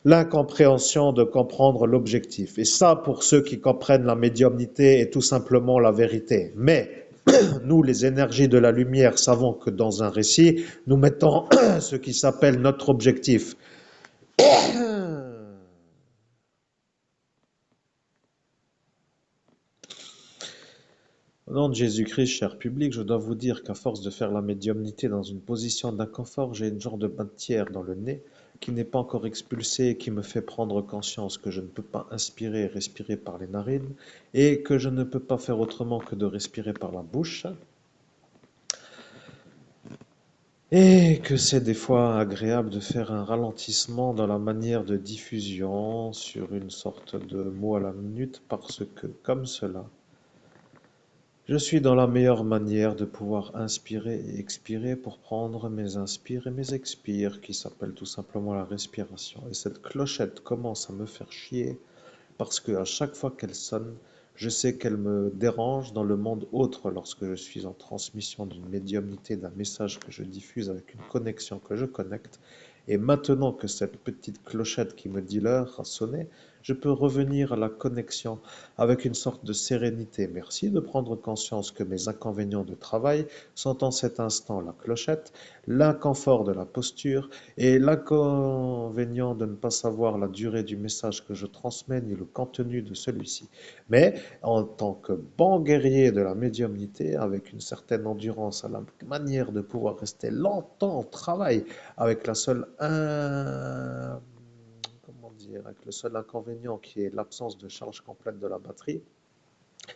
l'incompréhension de comprendre l'objectif. Et ça, pour ceux qui comprennent la médiumnité, est tout simplement la vérité. Mais nous, les énergies de la lumière, savons que dans un récit, nous mettons ce qui s'appelle notre objectif. Au nom de Jésus-Christ, cher public, je dois vous dire qu'à force de faire la médiumnité dans une position d'inconfort, j'ai une genre de matière dans le nez qui n'est pas encore expulsée et qui me fait prendre conscience que je ne peux pas inspirer et respirer par les narines et que je ne peux pas faire autrement que de respirer par la bouche. Et que c'est des fois agréable de faire un ralentissement dans la manière de diffusion sur une sorte de mot à la minute parce que comme cela, je suis dans la meilleure manière de pouvoir inspirer et expirer pour prendre mes inspires et mes expires qui s'appelle tout simplement la respiration. Et cette clochette commence à me faire chier parce que à chaque fois qu'elle sonne, je sais qu'elle me dérange dans le monde autre lorsque je suis en transmission d'une médiumnité, d'un message que je diffuse avec une connexion que je connecte. Et maintenant que cette petite clochette qui me dit l'heure a sonné, je peux revenir à la connexion avec une sorte de sérénité. Merci de prendre conscience que mes inconvénients de travail sont en cet instant la clochette, l'inconfort de la posture et l'inconvénient de ne pas savoir la durée du message que je transmets ni le contenu de celui-ci. Mais en tant que bon guerrier de la médiumnité, avec une certaine endurance à la manière de pouvoir rester longtemps au travail, avec la seule comment dire, avec le seul inconvénient qui est l'absence de charge complète de la batterie,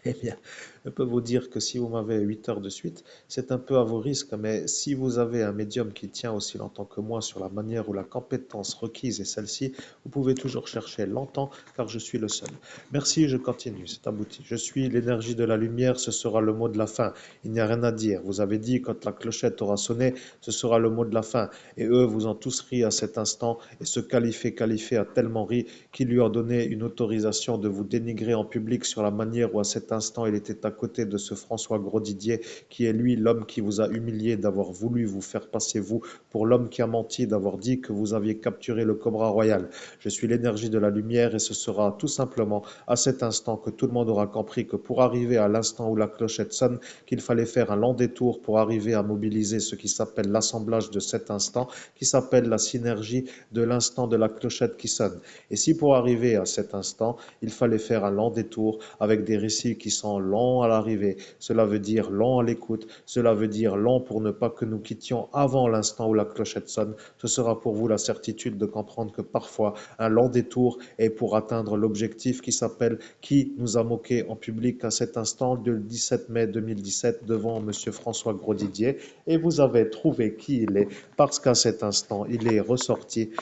eh bien, je peux vous dire que si vous m'avez 8 heures de suite, c'est un peu à vos risques, mais si vous avez un médium qui tient aussi longtemps que moi sur la manière ou la compétence requise est celle-ci, vous pouvez toujours chercher longtemps car je suis le seul. Merci, je continue, c'est abouti. Je suis l'énergie de la lumière, ce sera le mot de la fin. Il n'y a rien à dire. Vous avez dit quand la clochette aura sonné, ce sera le mot de la fin. Et eux vous ont tous ri à cet instant et ce qualifié a tellement ri qu'il lui a donné une autorisation de vous dénigrer en public sur la manière où à cet instant il était à côté de ce François Grosdidier, qui est lui l'homme qui vous a humilié d'avoir voulu vous faire passer vous pour l'homme qui a menti, d'avoir dit que vous aviez capturé le Cobra Royal. Je suis l'énergie de la lumière et ce sera tout simplement à cet instant que tout le monde aura compris que pour arriver à l'instant où la clochette sonne, qu'il fallait faire un long détour pour arriver à mobiliser ce qui s'appelle l'assemblage de cet instant, qui s'appelle la synergie de l'instant de la clochette qui sonne. Et si pour arriver à cet instant, il fallait faire un long détour avec des récits qui sont longs à l'arrivée, cela veut dire long à l'écoute, cela veut dire long pour ne pas que nous quittions avant l'instant où la clochette sonne, ce sera pour vous la certitude de comprendre que parfois un long détour est pour atteindre l'objectif qui s'appelle qui nous a moqué en public à cet instant le 17 mai 2017 devant monsieur François Grosdidier et vous avez trouvé qui il est parce qu'à cet instant il est ressorti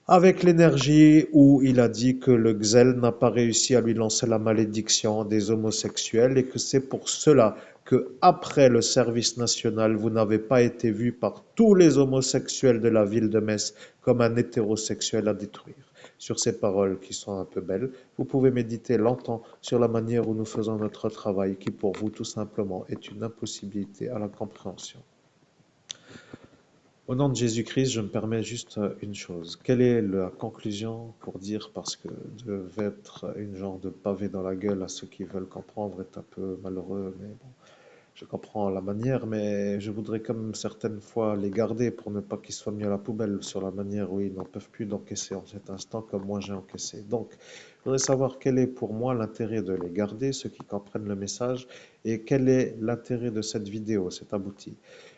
avec l'énergie où il a dit que le Xel n'a pas réussi à lui lancer la malédiction des homosexuels et que c'est pour cela que après le service national, vous n'avez pas été vu par tous les homosexuels de la ville de Metz comme un hétérosexuel à détruire. Sur ces paroles qui sont un peu belles, vous pouvez méditer longtemps sur la manière où nous faisons notre travail qui pour vous tout simplement est une impossibilité à la compréhension. Au nom de Jésus-Christ, je me permets juste une chose. Quelle est la conclusion pour dire, parce que de mettre une genre de pavé dans la gueule à ceux qui veulent comprendre est un peu malheureux, mais bon, je comprends la manière, mais je voudrais quand même certaines fois les garder pour ne pas qu'ils soient mis à la poubelle sur la manière où ils n'en peuvent plus d'encaisser en cet instant comme moi j'ai encaissé. Donc, je voudrais savoir quel est pour moi l'intérêt de les garder, ceux qui comprennent le message, et quel est l'intérêt de cette vidéo, c'est abouti.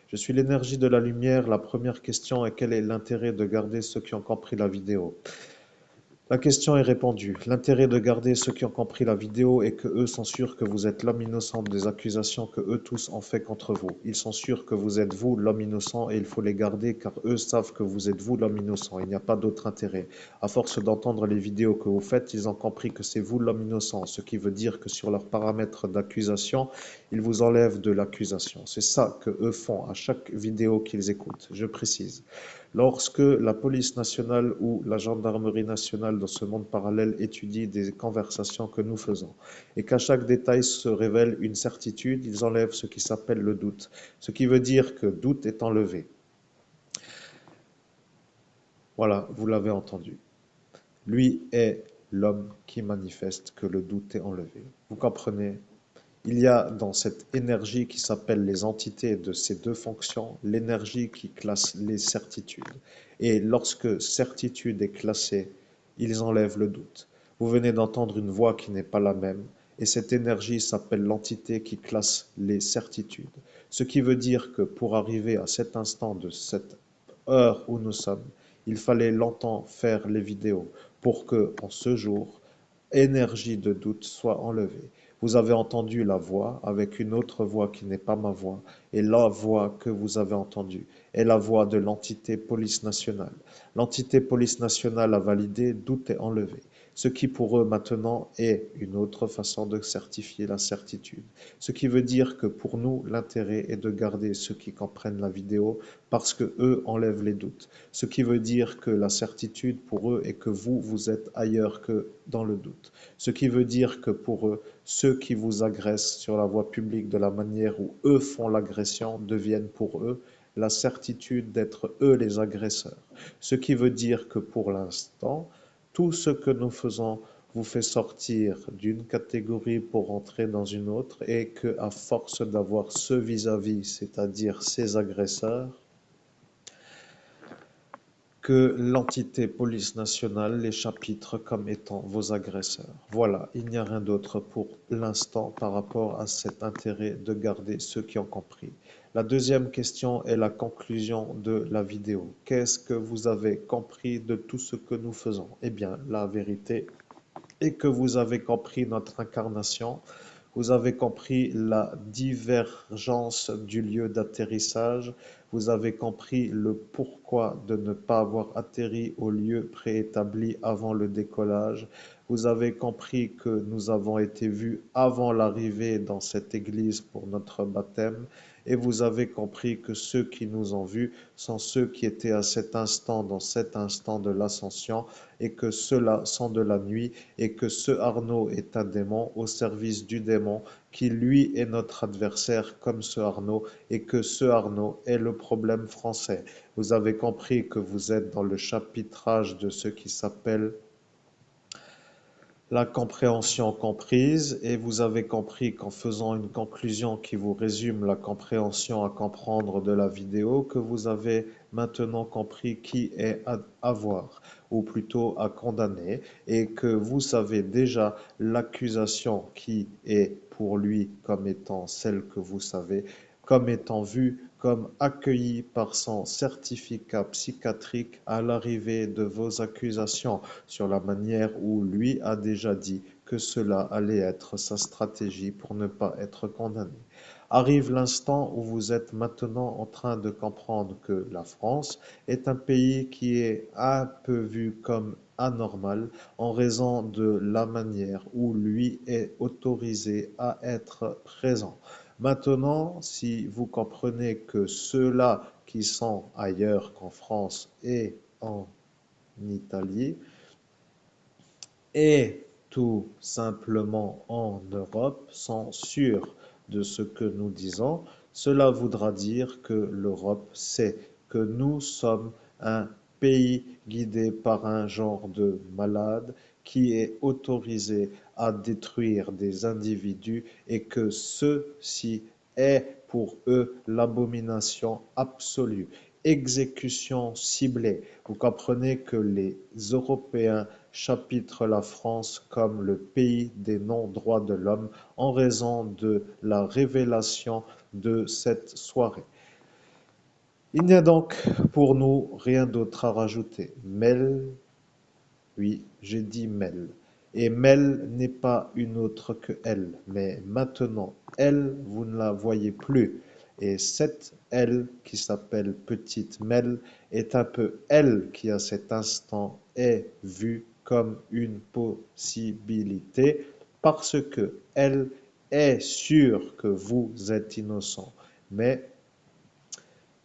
Je suis l'énergie de la lumière. La première question est quel est l'intérêt de garder ceux qui ont compris la vidéo? La question est répondue. L'intérêt de garder ceux qui ont compris la vidéo est que eux sont sûrs que vous êtes l'homme innocent des accusations que eux tous ont fait contre vous. Ils sont sûrs que vous êtes vous l'homme innocent et il faut les garder car eux savent que vous êtes vous l'homme innocent. Il n'y a pas d'autre intérêt. À force d'entendre les vidéos que vous faites, ils ont compris que c'est vous l'homme innocent, ce qui veut dire que sur leurs paramètres d'accusation, ils vous enlèvent de l'accusation. C'est ça que eux font à chaque vidéo qu'ils écoutent. Je précise. Lorsque la police nationale ou la gendarmerie nationale dans ce monde parallèle étudie des conversations que nous faisons et qu'à chaque détail se révèle une certitude, ils enlèvent ce qui s'appelle le doute, ce qui veut dire que doute est enlevé. Voilà, vous l'avez entendu. Lui est l'homme qui manifeste que le doute est enlevé. Vous comprenez? Il y a dans cette énergie qui s'appelle les entités de ces deux fonctions, l'énergie qui classe les certitudes. Et lorsque certitude est classée, ils enlèvent le doute. Vous venez d'entendre une voix qui n'est pas la même, et cette énergie s'appelle l'entité qui classe les certitudes. Ce qui veut dire que pour arriver à cet instant de cette heure où nous sommes, il fallait longtemps faire les vidéos pour que, en ce jour, énergie de doute soit enlevée. Vous avez entendu la voix avec une autre voix qui n'est pas ma voix, et la voix que vous avez entendue est la voix de l'entité police nationale. L'entité police nationale a validé, doute est enlevé. Ce qui pour eux maintenant est une autre façon de certifier la certitude. Ce qui veut dire que pour nous, l'intérêt est de garder ceux qui comprennent la vidéo parce que eux enlèvent les doutes. Ce qui veut dire que la certitude pour eux est que vous, vous êtes ailleurs que dans le doute. Ce qui veut dire que pour eux, ceux qui vous agressent sur la voie publique de la manière où eux font l'agression deviennent pour eux la certitude d'être eux les agresseurs. Ce qui veut dire que pour l'instant, tout ce que nous faisons vous fait sortir d'une catégorie pour entrer dans une autre et que à force d'avoir ce vis-à-vis, c'est-à-dire ces agresseurs, que l'entité police nationale les chapitre comme étant vos agresseurs. Voilà, il n'y a rien d'autre pour l'instant par rapport à cet intérêt de garder ceux qui ont compris. La deuxième question est la conclusion de la vidéo. Qu'est-ce que vous avez compris de tout ce que nous faisons? Eh bien, la vérité est que vous avez compris notre incarnation, vous avez compris la divergence du lieu d'atterrissage, vous avez compris le pourquoi de ne pas avoir atterri au lieu préétabli avant le décollage, vous avez compris que nous avons été vus avant l'arrivée dans cette église pour notre baptême, et vous avez compris que ceux qui nous ont vus sont ceux qui étaient à cet instant, dans cet instant de l'ascension, et que ceux-là sont de la nuit, et que ce Arnaud est un démon au service du démon, qui lui est notre adversaire comme ce Arnaud, et que ce Arnaud est le problème français. Vous avez compris que vous êtes dans le chapitrage de ce qui s'appelle la compréhension comprise, et vous avez compris qu'en faisant une conclusion qui vous résume la compréhension à comprendre de la vidéo, que vous avez maintenant compris qui est à voir, ou plutôt à condamner, et que vous savez déjà l'accusation qui est pour lui comme étant celle que vous savez, comme étant vue, comme accueillie par son certificat psychiatrique à l'arrivée de vos accusations sur la manière où lui a déjà dit que cela allait être sa stratégie pour ne pas être condamné. Arrive l'instant où vous êtes maintenant en train de comprendre que la France est un pays qui est un peu vu comme anormal en raison de la manière où lui est autorisé à être présent. Maintenant, si vous comprenez que ceux-là qui sont ailleurs qu'en France et en Italie, et tout simplement en Europe sont sûrs de ce que nous disons, cela voudra dire que l'Europe sait que nous sommes un pays guidé par un genre de malade qui est autorisé à détruire des individus et que ceci est pour eux l'abomination absolue. Exécution ciblée. Vous comprenez que les Européens chapitrent la France comme le pays des non-droits de l'homme en raison de la révélation de cette soirée. Il n'y a donc pour nous rien d'autre à rajouter. Mel, oui, j'ai dit Mel. Et Mel n'est pas une autre que elle. Mais maintenant, elle, vous ne la voyez plus. Et cette elle qui s'appelle Petite Mel est un peu elle qui à cet instant est vue comme une possibilité parce que elle est sûre que vous êtes innocent. Mais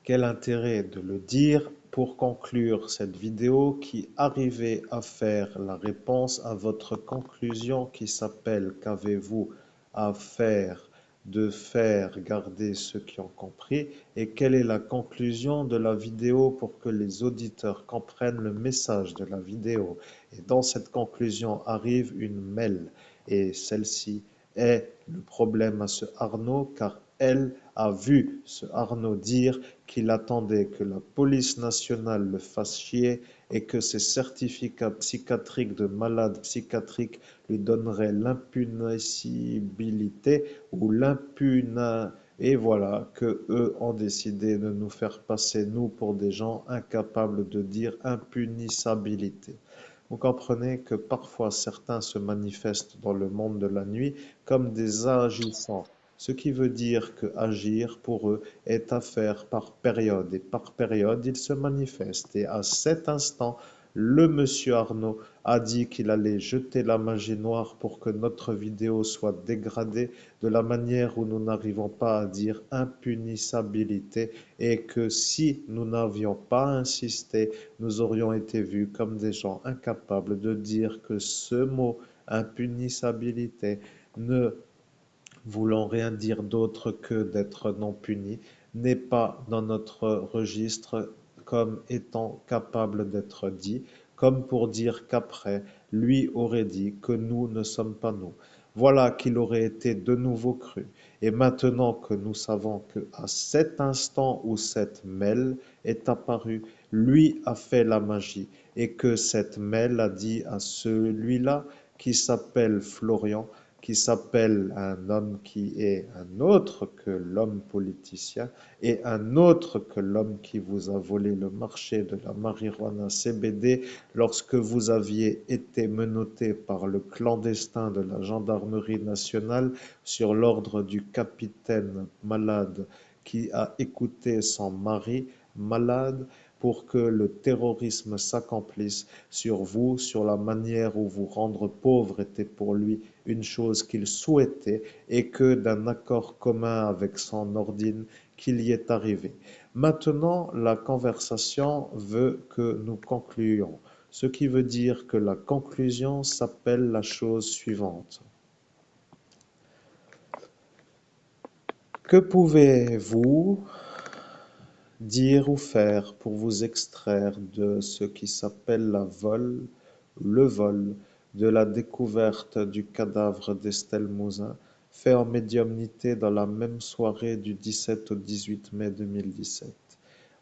quel intérêt de le dire pour conclure cette vidéo qui arrivait à faire la réponse à votre conclusion qui s'appelle qu'avez-vous à faire de faire garder ceux qui ont compris et quelle est la conclusion de la vidéo pour que les auditeurs comprennent le message de la vidéo. Et dans cette conclusion arrive une mail et celle-ci est le problème à ce Arnaud car elle a vu ce Arnaud dire qu'il attendait que la police nationale le fasse chier et que ses certificats psychiatriques de malade psychiatrique lui donneraient l'impunibilité ou l'impuna. Et voilà que eux ont décidé de nous faire passer, nous, pour des gens incapables de dire impunissabilité. Vous comprenez que parfois certains se manifestent dans le monde de la nuit comme des agissants, ce qui veut dire que agir pour eux est à faire par période, et par période ils se manifestent. Et à cet instant, le monsieur Arnaud a dit qu'il allait jeter la magie noire pour que notre vidéo soit dégradée de la manière où nous n'arrivons pas à dire impunissabilité, et que si nous n'avions pas insisté, nous aurions été vus comme des gens incapables de dire que ce mot impunissabilité, ne voulant rien dire d'autre que d'être non puni, n'est pas dans notre registre comme étant capable d'être dit, comme pour dire qu'après, lui aurait dit que nous ne sommes pas nous. Voilà qu'il aurait été de nouveau cru. Et maintenant que nous savons que à cet instant où cette mêle est apparue, lui a fait la magie, et que cette mêle a dit à celui-là qui s'appelle Florian, qui s'appelle un homme qui est un autre que l'homme politicien et un autre que l'homme qui vous a volé le marché de la marijuana CBD lorsque vous aviez été menotté par le clandestin de la gendarmerie nationale sur l'ordre du capitaine malade qui a écouté son mari malade pour que le terrorisme s'accomplisse sur vous, sur la manière où vous rendre pauvre était pour lui une chose qu'il souhaitait, et que d'un accord commun avec son ordine qu'il y est arrivé. Maintenant, la conversation veut que nous concluions, ce qui veut dire que la conclusion s'appelle la chose suivante. Que pouvez-vous dire ou faire pour vous extraire de ce qui s'appelle le vol de la découverte du cadavre d'Estelle Mouzin, fait en médiumnité dans la même soirée du 17 au 18 mai 2017?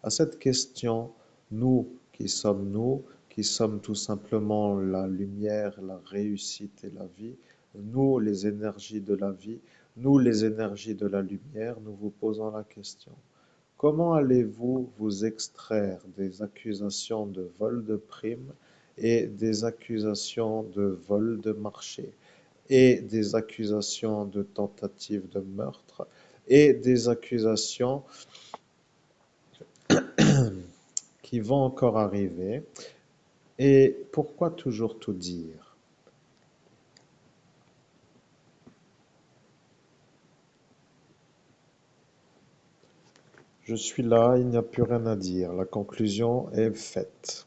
À cette question, nous, qui sommes tout simplement la lumière, la réussite et la vie, nous, les énergies de la vie, nous, les énergies de la lumière, nous vous posons la question. Comment allez-vous vous extraire des accusations de vol de primes et des accusations de vol de marché et des accusations de tentative de meurtre et des accusations qui vont encore arriver? Et pourquoi toujours tout dire? Je suis là, il n'y a plus rien à dire. La conclusion est faite.